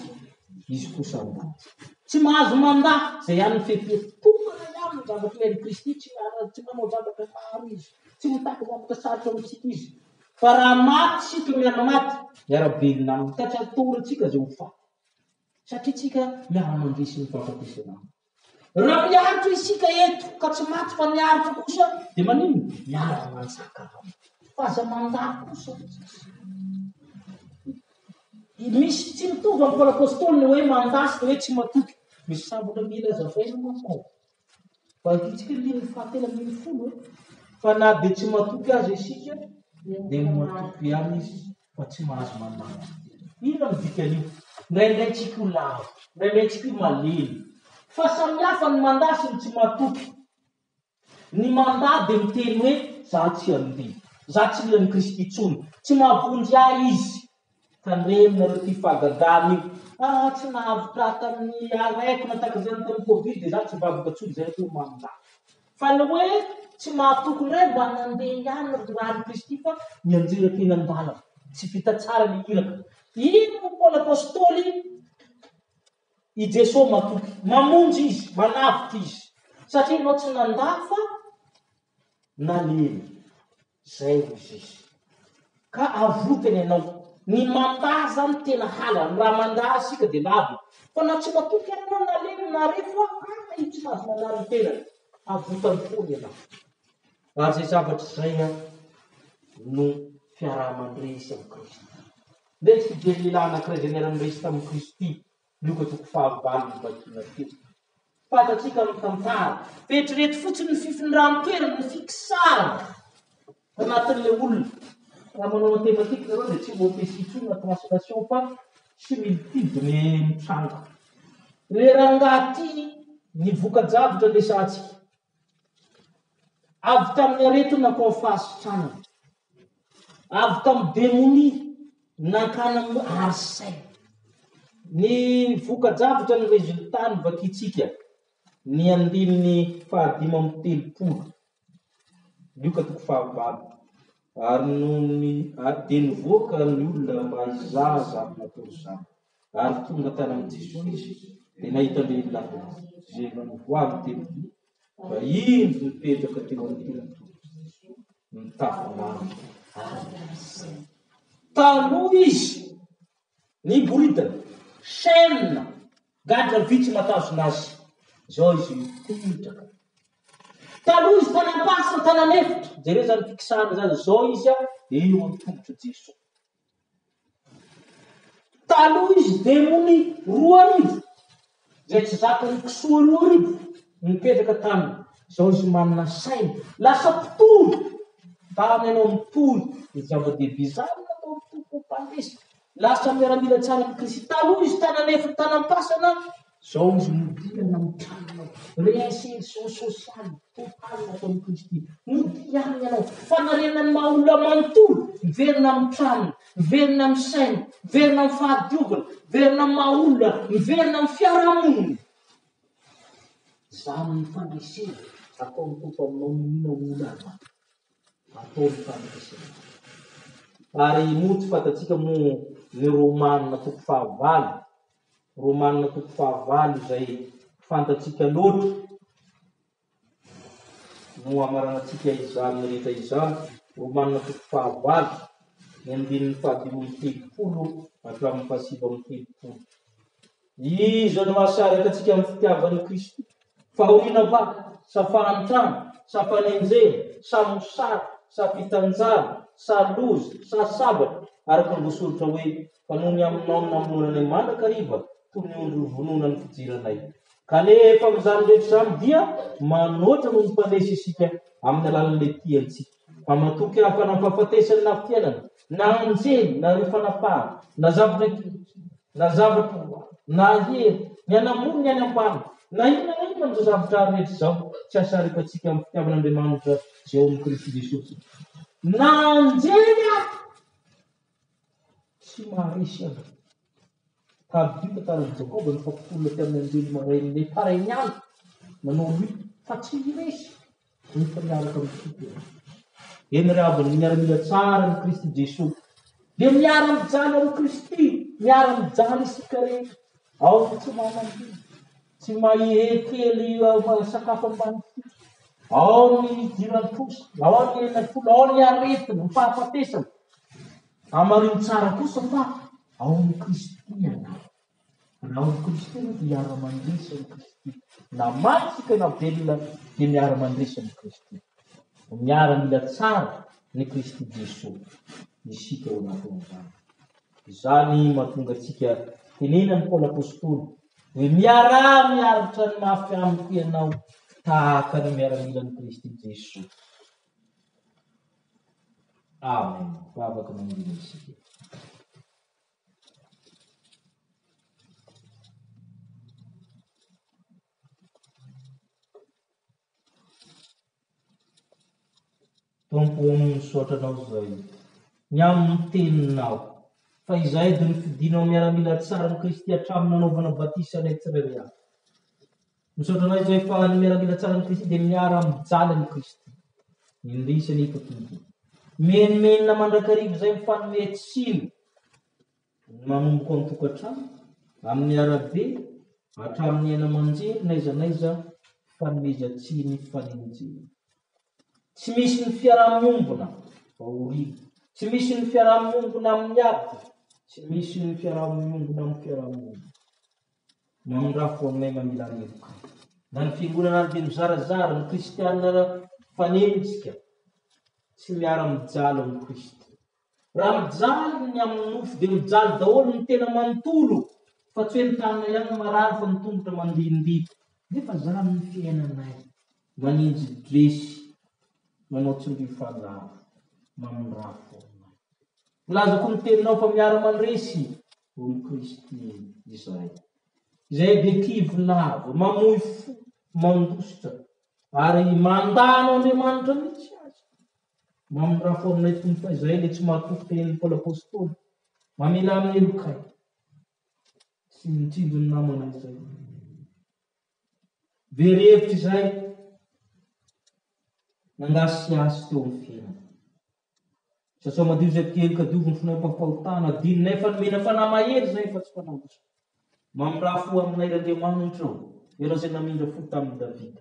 izy kosa mandazy. Tsy mahazo mandahy zay ihany ny fehefehetokana ihany ny zavatra ilain'ny Kristy. Tsy manao zavatra maro izy. Tsy mitaka zavatra sarotra amintsika izy. Fa raha maty sika miara-maty, miara-belona aminy. Ka tsy atorantsika zay ho faty. Satria tsika miara-mandresy ny fahafatesana aminy. Raha miaritra isika eto ka tsy maty fa miaritra kosa dia manino? Miara-manjaka aminy. Fa aza mandahy kosa. Misy tsy mitovy amin'ny Paoly apôstôly ny hoe mandasy dia hoe tsy matoky. Misy sabatra mila zavaina manao. Fa itsika liny fahatelo amin'ny folo Fa na dia tsy matoky azy isika, dia matoky ihany izy fa tsy mahazo mandady. Ino ny dikan'io? Indraindray tsika ho lavo, indraindray tsika ho malemy. Fa samihafa ny mandà sy ny tsy matoky. Ny mandà dia miteny hoe za tsy andeha, za tsy ilan'ny Kristy intsony, tsy mahavonjy ahy izy. Tandremina ireo ty fagadana io. Tsy nahavitra tamin'ny araiko na takazany tamin'ny Covid dia za tsy vaboka intsony zay hoe mandà. Fa ny hoe tsy mahatoky indray mba nandeha ihany rahan'ny Kristy fa mianjera teny an-dalana. Tsy vita tsara ny iraka. Ino Paoly apôstôly? I Jesosy matoky. Mamonjy izy, manavitra izy. Satria ianao tsy nandà fa nalemy. Zay izy. Ka avotany ianao. Ny mandà zany tena hala. Ny raha mandà asika dia lavo. Fa na tsy matoky ianao nalemy narefa, io tsy mahazo manary tena. Avotany foana ianao. Ary zay zavatra zay no fiaraha-mandresy amin'ny Kristy. Ndray tsy dia lehilahy anankiray izay niara-mandresy tamin'ny Kristy, Luka 4:20. Fatatsika amin'ny tantara. Fetrreto fotsiny ny fifindrahan-toerana, ny fikisarana anatin'ilay olona. Raha manao matematika zareo dia tsy mopesy intsony na translation fa similitude ny mitranga. Le rangahy ty ny voka-javatra lesantsika. Avy tamin'ny aretina nakao fahasitrana. Avy tamin'ny démonie nankana arsay. Ny voka-javatra ny resultat ny vakitsika. Ny 5:30. Luka 4:20. Ary dia nivoaka ny olona mahizaza natao izany. Ary tonga tany amin'ny Jesosy izy dia nahita lehilahy izay nanovoavy teny fa indro nipetraka teo amin'ny teny mitafilany. Taloha izy niboridana chaîne gadra vitsy matazona azy. Zao izy mipetraka. Taloha izy tanam-pasina tanan'efitra. Jereo zany fikisana zany. Zao izy eo amin'ny tongotra Jesosy. Taloha izy démonie 2 zay tsy zakany kisoa 2 mipetraka taminy. Zao izy manana saina. Lasa mpitoly. Tany ianao mitoly. Ny zava-dehibe zany natao mitoly mpandresy. Lasa miaramila tsara amin'ny Kristy. Taloha izy tanan'efitra tanam-pasana. Zao izy midirana mitranona. Réinsertion sociale totale nataon'ny Kristy. Midiana ianao. Fanariana ny maha olona manontolo. Miverina amin'ny tranony, miverina amin'ny sainy, miverina amin'ny fahadiovana, miverina amin'ny maha olona, miverina amin'ny fiarahamonina. Zany ny fandresena ataon'ny tompo aminao minona olana. Ataon'ny fandresena. Ary moa tsy fatatsika moa ny Romanina 4:9. Romanina 4:9 izay fantatsika loatra no amaranantsika izany rehetra izany. Romanina 4:9 ny 5:30 hatramin'ny 7:30. Izo no mahasaraka atsika amin'ny fitiavan'ny Kristy. Fahoriana ba, sa fahantrana, sa fanenjena, sa mosary, sa fitanjana, sa loza, sa sabatra. Araka ny voasoratra hoe fa noho ny aminao namonanay mandrakariva toy ny ondro vonona ny fijiranay. Kanefa amin'izany rehetra izany dia manoatra no mipandresy isika amin'ny alalan'ilay tiantsika. Fa matoky hafa nampahafatesany na fiainana, na anjely, na refanafahana, na zavatra na hery, ny anamony ny any ambany, na inona amin'izao zavatra rehetra izao tsy hasarika antsika amin'ny fitiavan'Andriamanitra izay ao amin'ny Kristy Jesosy. Na anjely tsy maharesy azy. Tabita tamin'ny Jakoba ny fampitolona tamin'ny anjely marain'ilay parainy any. Manao lui fa tsy resy. Rehefa miaraka amin'ny Kristy. Eny raviny miaramila tsara ny Kristy Jesosy. Dia miara-mijaly amin'ny Kristy. Miara-mijaly isika rehetra. Ao tsy manam-bidy. Tsy mahihekely sakafo ambany fito. Ao ny diran-tosa. Ao ny enam-polo. Ao ny aretina. Ny fahafatesana. Amarino tsara kosa fa ao ny Kristy ianao. Ao ny Kristy dia miara-mandresy amin'ny Kristy. Na maitsika na velona dia miara-mandresy amin'ny Kristy. Miara-mila tsara ny Kristy Jesosy. Isika ao anatin'izany. Izany mahatonga antsika tenenan'ny Paoly apôstôly hoe miaritra ny mafy amiko ianao tahaka ny miaramila ny Kristy Jesosy. Amen. Fa afaka mandinika isika. Tompo amin'ny misaotranao izay, ny amin'ny teninao, fa izay dia nifidinao miaramila tsara ny Kristy hatramin'ny nanaovana batisanay tsirairay avy. Misaotranao izay fa ny miaramila tsara ny Kristy dia miara-mijaly ny Kristy. Indrisy anefa tompo. Menomenina mandrakariva izay mifanome tsiny, manomboka amin'ny tokantrano, amin'ny arabe, hatramin'ny aina aman-jery, n'aiza n'aiza fanomezan-tsiny fanenjena. Tsy misy ny fiaraha-miombona aoriana, tsy misy ny fiaraha-miombona amin'ny ady, tsy misy ny fiaraha-miombona amin'ny fiaraha-miombona. Mamindrafo aminay mamila hevoka. Na ny fiangonana dia mizarazara ny kristianina fanenjika, tsy miara-mijaly amin'ny Kristy. Raha mijaly ny amin'ny nofo dia mijaly daholo ny tena manontolo, fa tsy hoe ny tanana ihany marary fa ny tongotra mandindika. Nefa zany ny fiainanay, maninjy dresy, manao tsindry-falava, mamindrafo aminay. Milazako ny teninao fa miara-mandresy amin'ny Kristy izay. Izay be kivy lava, mamoy fo, mandositra, ary mandano Andriamanitra mihitsy azy. Mamindrafo aminay tompo fa izay ilay tsy mahatoky tenin'ny Paoly apôstôly. Mamela amin'ny elokay, sy mitsinjo ny namana izay. Very hevitra izay, nangasiasy teo amin'ny fiainana. Sasa madio izay kely ka diovy ny fonampam-pahotana, adiny nefa nomena fanamahery izay fa tsy fanahosa. Mamindrafo aminay Andriamanitra ero izay namindra fo tamin'ny Davida.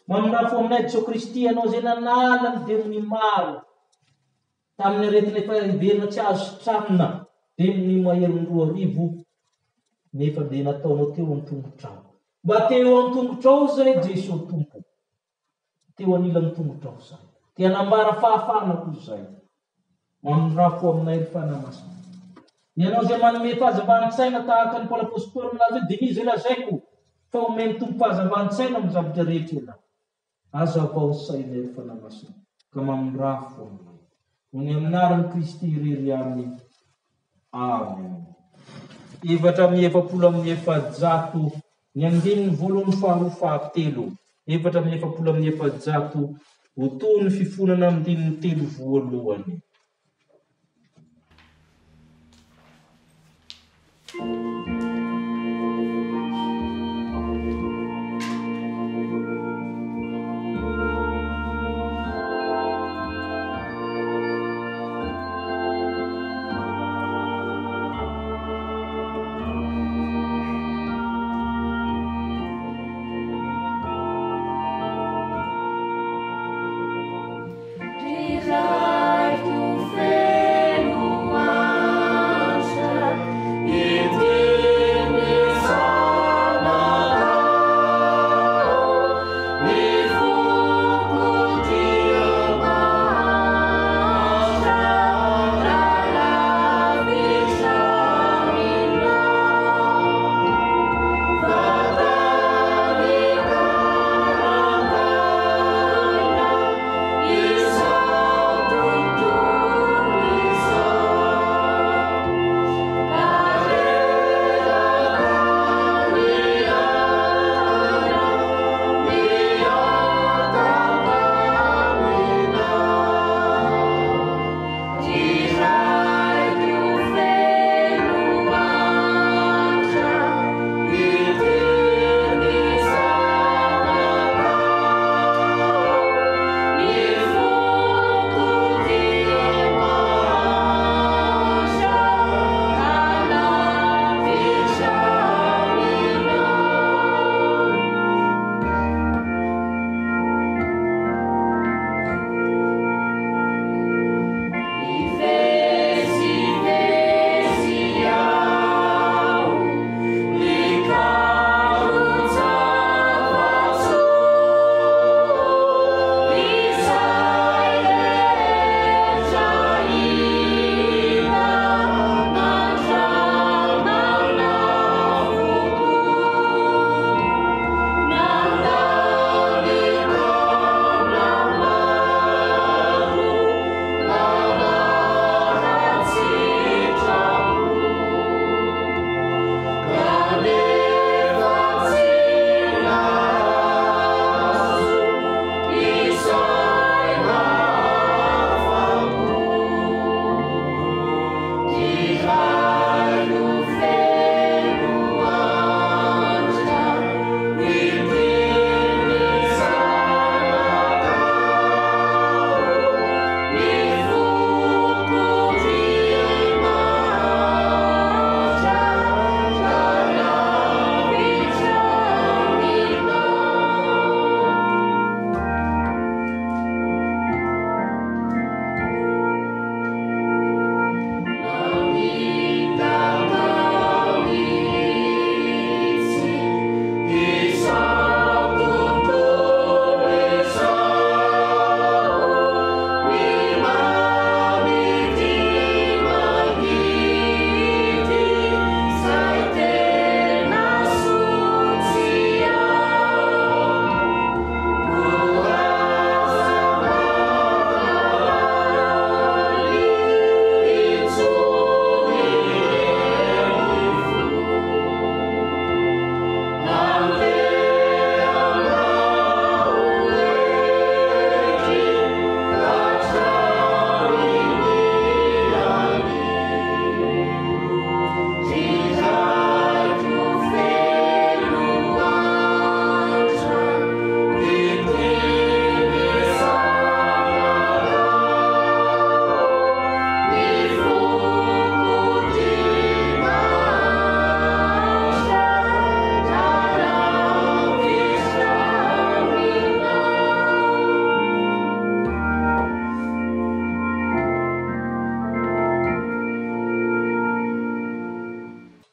Mamindrafo aminay Jesosy Kristy ianao izay nanala ny demony maro tamin'ny aretina efa iverina tsy azo sitramina, demony mahery 2000, nefa dia nataonao teo an-tongotrao. Mba teo an-tongotrao izay Jesosy Tompo. Teo anilan'ny tongotrao izay. Te hanambara fahafanako izay. Mamindrafo aminay fanamasina. Ianao izay manome fahazavantsaina tahaka ny Paoly apôstôly milaza, dia izy lazaiko fa omeny tompo fahazavantsaina amin'ny zavatra rehetra ianao. Hazavao sainay fanamasina, ka mamindrafo aminay. Ny aminaran'ny Kristy irery aminy. Amen. 7:7, ny andininy voalohany faharoa fahatelo. 7:7, ho toy ny fifonana amin'ny andininy telo voalohany. Desire to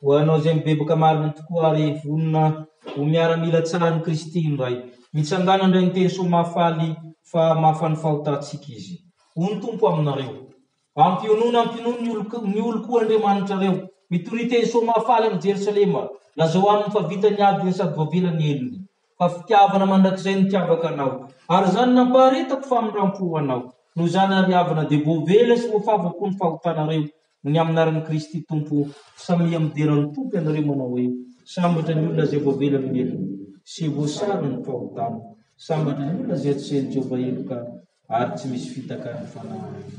ho anao zay mibeboka marina tokoa ary vonona ho miaramila tsara ny Kristy indray. Mitsangana indray ny teny soamafaly fa mahafany fahotantsika izy. Hoy Tompo aminareo, ampionono ny olo Andriamanitra reo, mitory teny soamafaly amin'ny Jerosalema, lazao aminy fa vita ny adiny sady voavela ny elony, fa fitiavana mandrakizay ny tiavaka anao, ary zany nampaharetako fa mirampo anao, no zany ariavana dia voavela sy voafavako ny fahotanareo, ny aminaran'ny Kristy Tompo, samyamideran'ny Tompo ianareo manao hoe, sambatra ny olona zay voavela ny elony, sy voasara ny fahotana, sambatra ny olona zay atsehan'i Jehova eloka, ary tsy misy fitaka ny fanahiny.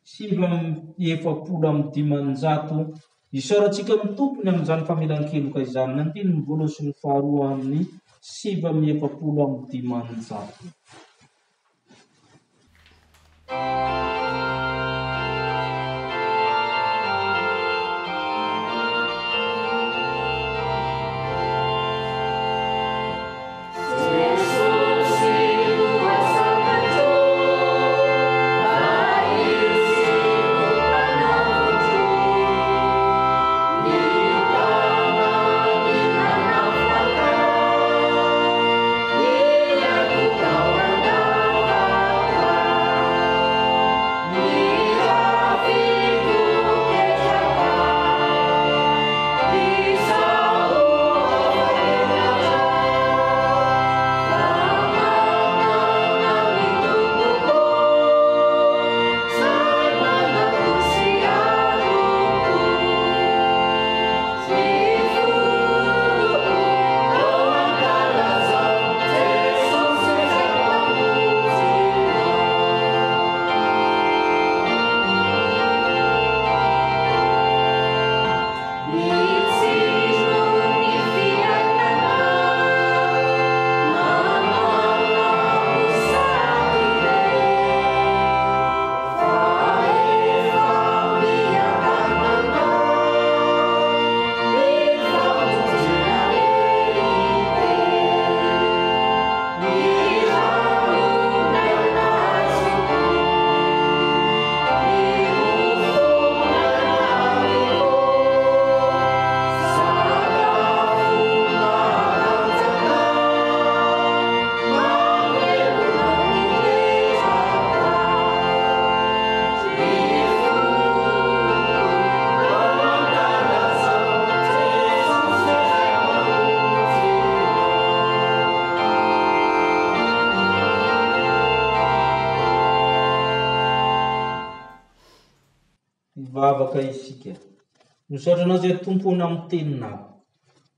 750 isaorantsika amin'ny tompony amin'izany famelan-keloka izany. Nandiny ny voalohany sy ny faharoa amin'ny 750. Vavaka isika, misaotranao zay tompona amin'ny teninao,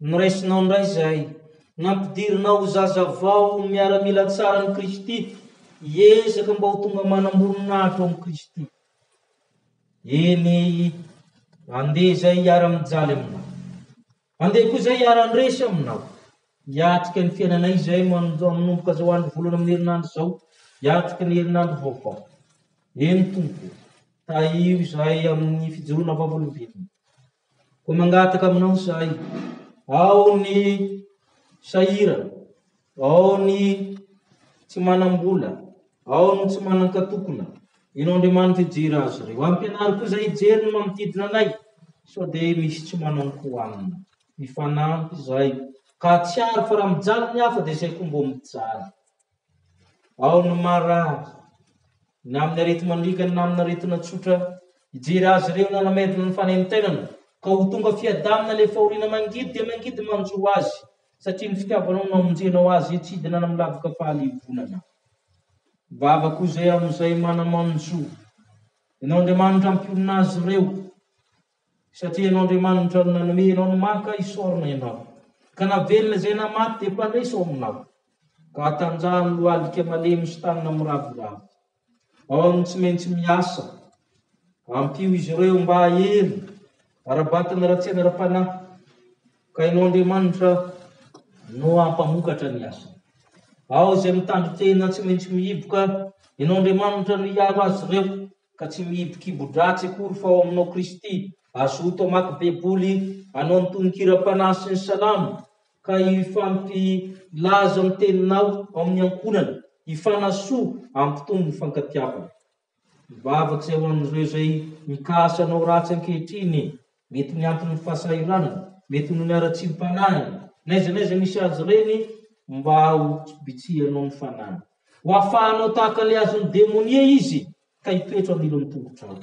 niraisinao ndray zay, nampidirinao zaza vao miaramila tsara ny Kristy, hiezaka mba ho tonga manamboninahitra amin'ny Kristy. Eny andeha zay hiara-mijaly aminao, andeha koa zay hiara-ndresy aminao, hiatrika ny fiainanay zay manomboka zao andro volana amin'ny herinandro zao, hiatrika ny herinandro vaovao. Eny Tompo, taio zahay amin'ny fijoroana vavolombelona. Koa mangataka aminao zahay, ao ny sahirana, ao ny tsy manam-bola, ao ny tsy manan-katokona, ianao Andriamanitra hijery azy ireo. Ampianary koa zay hijery ny manodidina anay, sao dia misy tsy manam-po amina. Mifanampy zahay, ka tsy ary fa raha mijaly ny hafa dia zay koa mbo mijaly. Ao ny marary, na amin'ny arety mandrikany na amin'ny aretina tsotra, hijery azy ireo na namedina ny fanentenana, ka ho tonga fiadamina le fahoriana mangidy dia mangidy manjo azy, satria ny fitiavanao namonjenao azy etsidina amin'ny lavaka fahalevonana. Vava koa zay amin'izay manamanjo, ianao Andriamanitra ampionina azy ireo, satria ianao Andriamanitra nanome ianao ny maka isorona ianao, ka navelona zay namaty dia mpandresy ao aminao, ka atanjaha ny lohalika malemy sy tanana miravoravo. Ao ny tsy maintsy miasa, ampio izy ireo mba hery, arabatana ratsy ny ra-panahy, ka ianao Andriamanitra no ampamokatra ny asa. Ao izay mitandro tena tsy maintsy mihiboka, ianao Andriamanitra no hiaro azy ireo, ka tsy mihibokibo-dratsy akory fa ao aminao Kristy, azoto amaky beboly, anao ny tononkira-panahy sy ny salamo, ka ifampilaza amin'ny teninao amin'ny ankonana, ifanasoa ampitombo ny fankatiavana. Vavaka zay ho an'ireo zay mikasa anao ratsy ankehitriny, mety ny antony fahasahiranana, mety noho ny ara-tsim-panahiny, naiza misy azy reny mba ho bitsihanao ny fanahy. Ho afahanao tahaka le azon'ny demonia izy, ka hitoetra amin'ilon'ny tongotrao.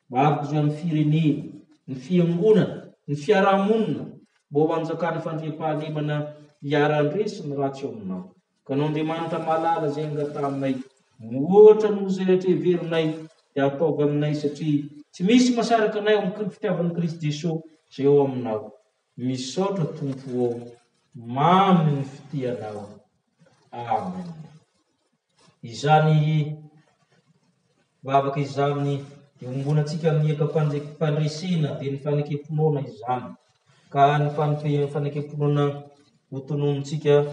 Mavoko zay amin'ny firenena, ny fiangonana, ny fiarahamonina, mba ho anjakany fandriam-pahalemana hiara-ndresy ny ratsy ao aminao. Ka no Andriamanitra mahalala zay angataminay, ohatra noho zay rehetra heverinay dia ataovy aminay satria tsy misy masaraka anay amin'ny fitiavan'i Kristy Jesosy zay ao aminao. Misaotra Tompo ao, mamy ny fitianao. Amen. Izany vavaka izany iombonantsika amin'ny ekam-pandresena dia ny fanekemponoana izany. Ka ny fanekemponoana hotonontsika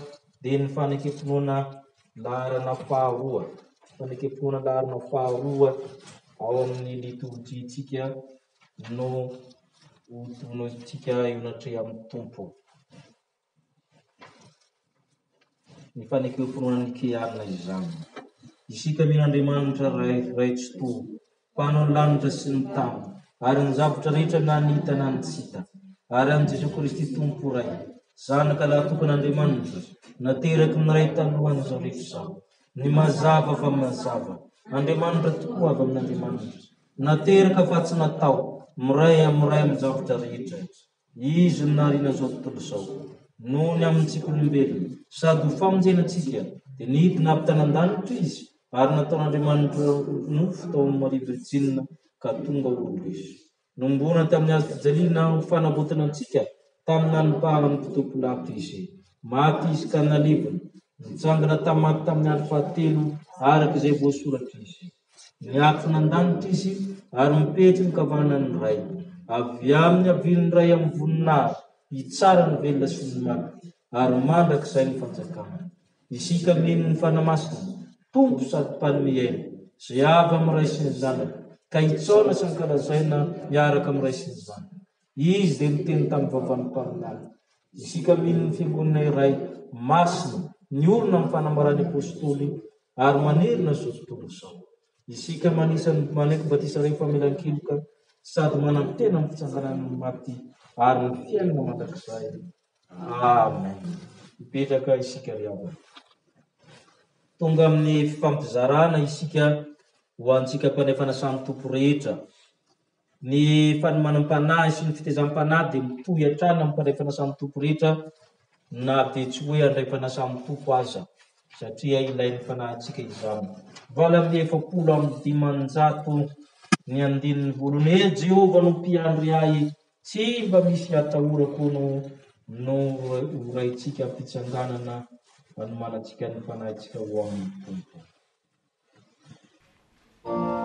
dia ny fanekemponoana laharana faharoa. Fanekemponoana laharana faharoa ao amin'ny liturjitsika no hotonontsika ionatria amin'ny Tompo. Ny fanekemponoana nikeana izany. Isika min'Andriamanitra raitsy to, mpanao ny lanitra sy ny tany, ary ny zavatra rehetra na nita na nitsita, ary an' Jesu Kristy Tompo ray, zanaka laha tokon'Andriamanitra, nateraky ny ray tanohan'ny zao rehetra, ny mazava fa mazava, Andriamanitra tokoa avy amin'Andriamanitra, nateraka fa tsy natao, miray amin'ny zavatra rehetra. Izy ny narina zao tontolo zao, noho ny amin'ny tsikolombelona, sady ho famonjenatsika, dia nidina nampitanandanitra izy, ary nataon'Andriamanitra nofo tao amin'ny Maria Virjina ka tonga olombesy. Nombona tamin'ny azo fijaliana ho fanabotana antsika tamin'ny nanipahan'ny mpitopolato izy. Maty izy ka nalevina, nitsangana tamaty tamin'ny andro fahatelo araka izay voasoratra izy. Niaky nandanitra izy ary mipetry ny kavanan'ny ray. Avy amin'ny avin'ny ray amin'ny voninahitra, hitsara ny velona sy ny maty, ary mandrakizay ny fanjakana. Isika mino ny fanamasina, Tompo sady mpanome aina, zay avy amin'ny ray sy ny zanaka, ka hitsaona sy ankalazaina miaraka amin'ny ray sy ny zanaka. Izy dia niteny tamin'ny vavan'ny mpaminany. Isika mino ny fiangonana iray masina, ny olona amin'ny fanambarany apôstôly, ary manerina zao tontolo zao. Isika maneky batisa ray famelan-keloka, sady manantena amin'ny fitsanganan'ny maty, ary ny fiainana mandrakizay. Amen. Mipetraka isika riavana. Tonga amin'ny fifampizarana isika ho antsika mpanefana samy Tompo rehetra. Ny fanomanam-panahy sy ny fitezam-panahy dia mitohy hatrany amin'ny mpanefana samy Tompo rehetra, na dia tsy hoe andrefana samy Tompo aza, satria ilain'ny fanahintsika izany. Valo amin'ny 750 ny andininy volony, Jehova no mpiandry ahy, tsy mba misy atahorako no raitsika mpitsanganana manomanantsika ny fanahintsika ho amin'ny Tompo. Simba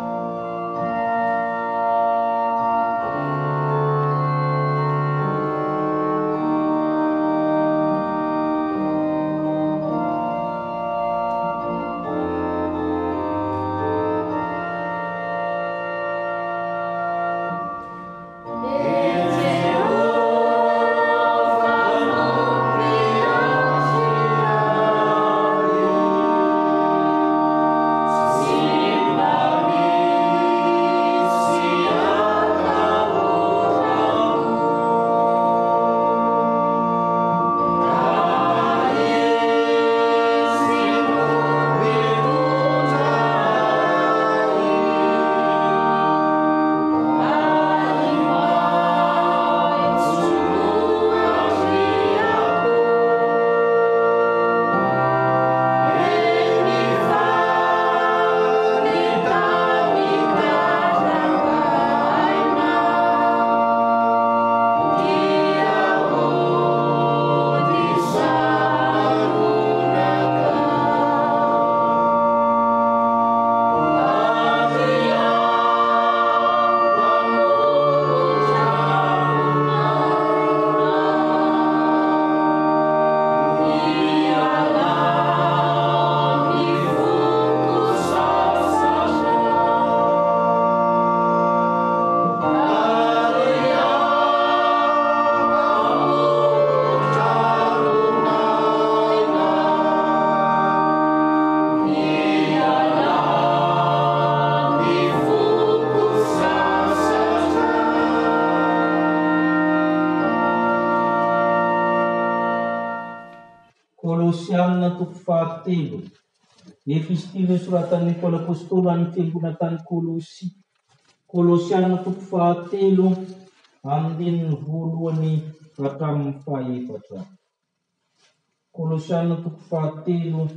Kolosianina toko fahatelo. Efistily soratan'ny Paoly apôstôly amin'ny fiangonana tany Kôlôsia. Kolosianina toko fahatelo amin'ny voalohany hatramin'ny fahaefatra. Kolosianina toko fahatelo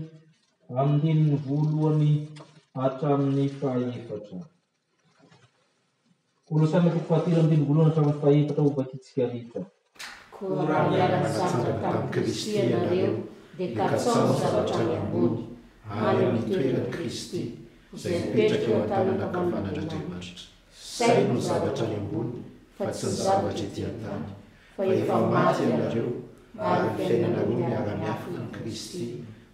amin'ny voalohany hatramin'ny fahaefatra. Kolosianina toko fahatelo amin'ny voalohany hatramin'ny fahaefatra ho vakitsika rehetra. Koa raha miara-misantra tamin'i Kristy ianareo dia katsaho zavatra ny ambony ary amin'ny toeran'i Kristy izay mipetraka eo an-tanankavan'Andriamanitra. Saina ny zavatra ny ambony fa tsy ny zavatra ety an-tany, fa efa maty ianareo ary ny fiainanareo miara-miafy ny Kristy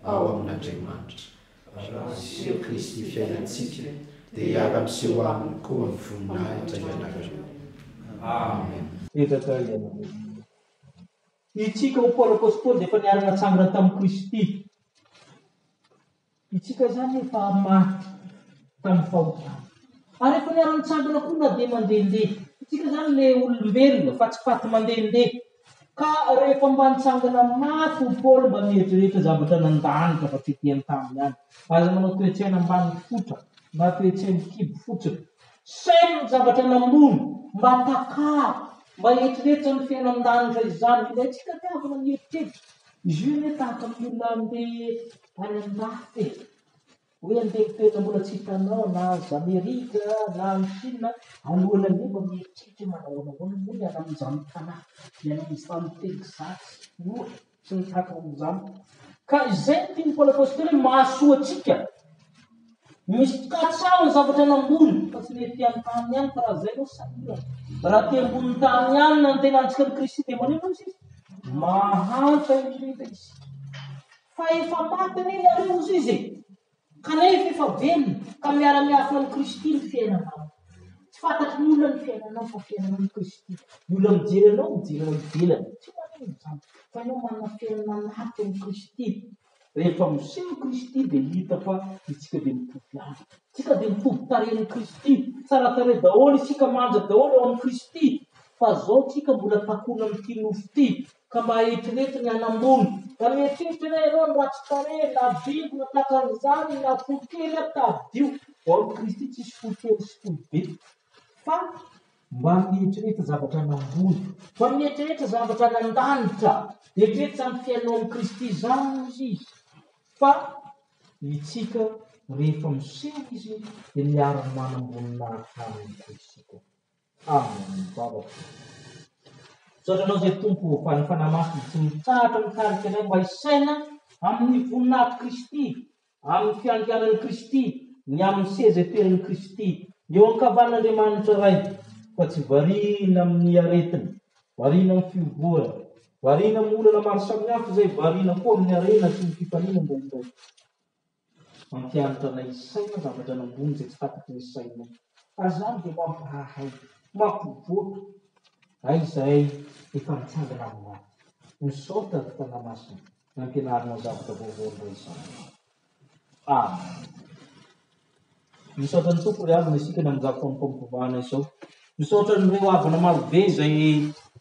ao amin'Andriamanitra. Raha miseho Kristy fiainantsika dia hiara-miseho aminy koa ny voninahitra ianareo. Amen. Petraka ianareo. Itsika ho Paoly apôstôly dia efa niarana tsangana tamin'i Kristy. Itsika zany efa maty tamin'ny fahotana. Ary efa niarana tsangana koa na dia mandehandeha. Itsika zany le olombelona fa tsy faty mandehandeha. Ka rehefa mba nitsangana mafy ho Paoly mba mieritreritra zavatra nandanitra fa tsy ety an-tany ihany. Aza manao toe-tsaina ambany fotra na toe-tsaina kibo fotsiny. Saina ny zavatra nambony mba takà mba eritreretra ny fiaina an-danitra izany. Ilayntsika tiavana mieritreritra. Izy io ne tahaka amin'ny olona andeha any an-dafy. Hoe andeha toerana mbola tsy hitanao na Amerika na amin'ny Chine, alohan'ny andeha mba mieritreritra manao ahoana moa hiala amin'izany tanà, hiala amin'izany Texas, ohatra sy ny tahaka amin'izany. Ka izay no tiany Paoly apôstôly mahasoa antsika. Misy katsaho ny zavatra nambony fa tsy mety an-tany ihany, fa raha zay no sahirana. Raha ty ambony tany ihany na antenantsika ny Kristy dia manino izy? Mahantra indrindra izy. Fa efa maty ny ianareo izy. Kanefa efa velona ka miara-miafy amin'ny Kristy ny fiainanao. Tsy fantatry ny olona ny fiainanao fa fiainanao ny Kristy. Ny olona mijery anao ivelany. Tsy manino izany. Fa ianao manana fiainana anaty amin'ny Kristy. Rehefa miseho Kristy dia hita fa itsika dia mitovy ihany. Itsika dia mitovy tarehin'i Kristy. Tsara tarehy daholo isika manja daholo eo amin'ny Kristy. Fa zao tsika mbola takona amin'ity nofo ity. Ka mba eritreretra ny anambony. Ka mieritreritra na ianao ny ratsy tarehy, na biby, na takan'izany, na folokely tadio. Ao amin'ny Kristy tsisy folokely sy folobe. Fa mba mieritreritra zavatra nambony. Fa mieritreritra zavatra nandanitra. Mieritreritra amin'ny fiainao amin'ny Kristy izany izy. Fa itsika rehefa miseho izy dia miara-manambonina amin'ny Kristy. Amen. Baba. Sotranao zay tompo fa ny fanahy tsy mitsahatra mitarika anay mba hisaina amin'ny voninahitra Kristy, amin'ny fianganan'i Kristy, ny amin'ny seza toeran'i Kristy, eo ankavan'Andriamanitra iray, fa tsy variana amin'ny aretiny, variana amin'ny fiovora, variana amin'ny olana maro samihafa izay variana koa amin'ny arena sy ny fifaliana mba iray. Mampianatra anay saina zavatra nambony izay tsy fataky ny sainao. Fa zany dia mampahay, mampivoaka. Izay efa mitsangana aminao. Misaotra ny fanamasina. Nampianarina zavatra vaovao izany. Amen. Misaotra ny tompo ry avana isika na amin'izao fampivavahana izao. Misaotra n'ireo havana marobe izay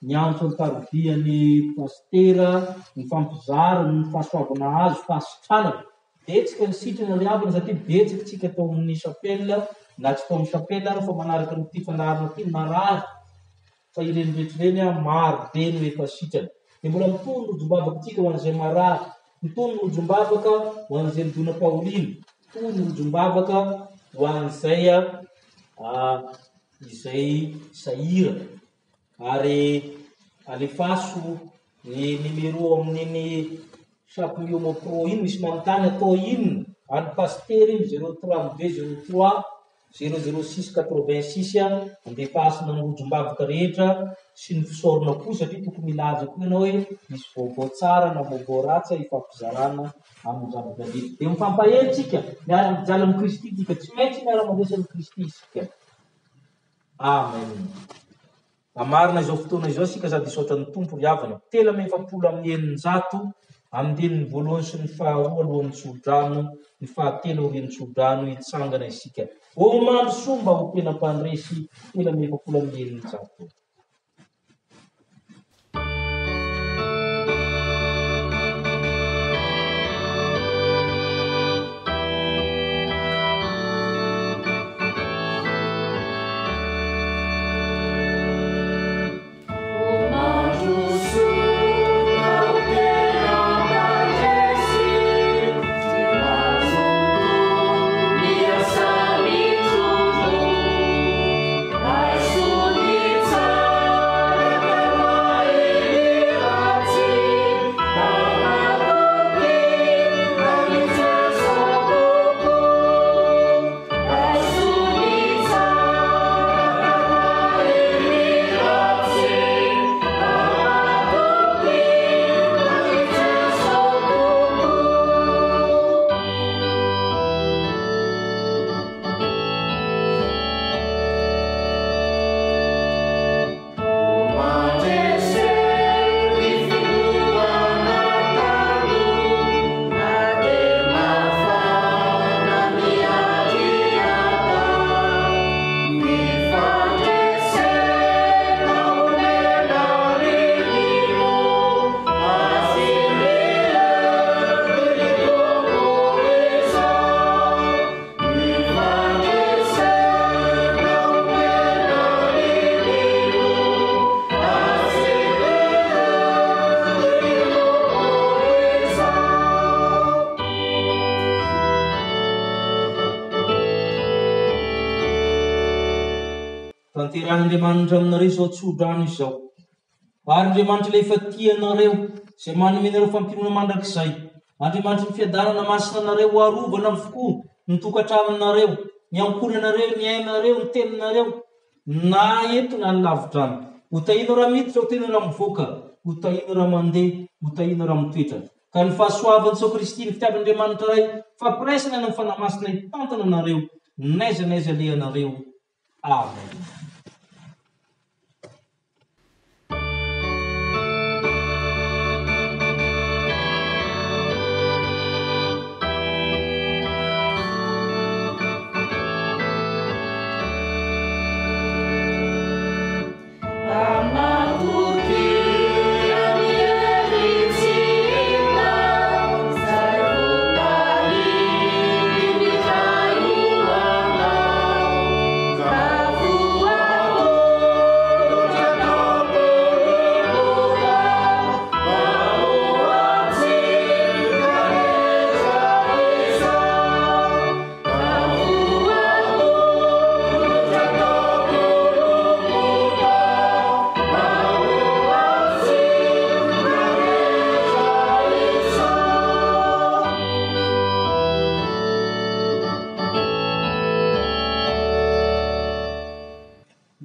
niantso ny parovian'ny pastera, ny fampizary, ny fahasoavana azy, fahasitranana. Betsika ny sitrana ry havana satria betsika tsika tao amin'ny chapelle, na tsy tao amin'ny chapelle ary fa manaraka n'ity fandaharana ity marary. Fa ireny rehetrareny maro be no efa sitrana. Dia mbola mitony rojo-bavaka tsika ho an'izay marary. Mitony rojo-bavaka ho an'izay midona Paolina. Mitony rojo-bavaka ho an'izay izay sahira. Ary alefaso ny numero amin'iny champignon pro iny misy manontany atao ino. Any paster iny 032 03 006 86 andefasina ny rojo-bavaka rehetra sy ny fisorona koa satria tokony milaza koa ianao hoe misy vaovao tsara na vaovao ratsy ifampizarana amin'ny zava-dalitra. Dia mifampahely tsika miara-mijaly amin'ny Kristy tsika, tsy maintsy miara-mandresy amin'ny Kristy isika. Amen. Amarina izao fotoana izao sika sady isotra ny tompo ry havana. Telo amby efapolo amin'ny eninjato amin'ny voalohany sy ny faharoa alohan'ny tsodrano, ny fahatelo aorian'ny tsodrano hitsangana isika. O mandrosoa mba ho tena mpandresy telo amby efapolo amin'ny eninjato. terahan'Andriamanitra aminareo izao tsodrano izao. Ary Andriamanitra ilay efa tia anareo, izay manome anareo fampinoana mandrakizay. Andriamanitra ny fiadanana masina anareo, arovana avokoa ny tokantranonareo, ny ankonanareo, ny ainareo, ny teninareo, na eto na ny lavidrano. Ho tahino raha miditra, ho tahino raha mivoaka, ho tahino raha mandeha, ho tahino raha mitoetra. Ka ny fahasoavan'i Jesosy Kristy, ny fitiavan'Andriamanitra iray, fampiresana ny fanamasina hitantana anareo, n'aiza n'aiza alehanareo. Amen.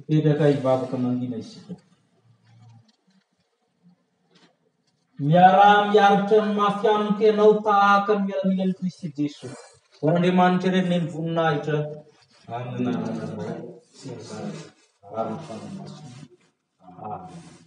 Petraka hivavaka mangina isika. Miaritra ny mafianika ianao tahaka ny miaramilan'i Kristy Jesosy. Ho an'Andriamanitra ireneny ny voninahitra amin'ny anarana sy ny Zanaka ary ny fanamasina. Amen.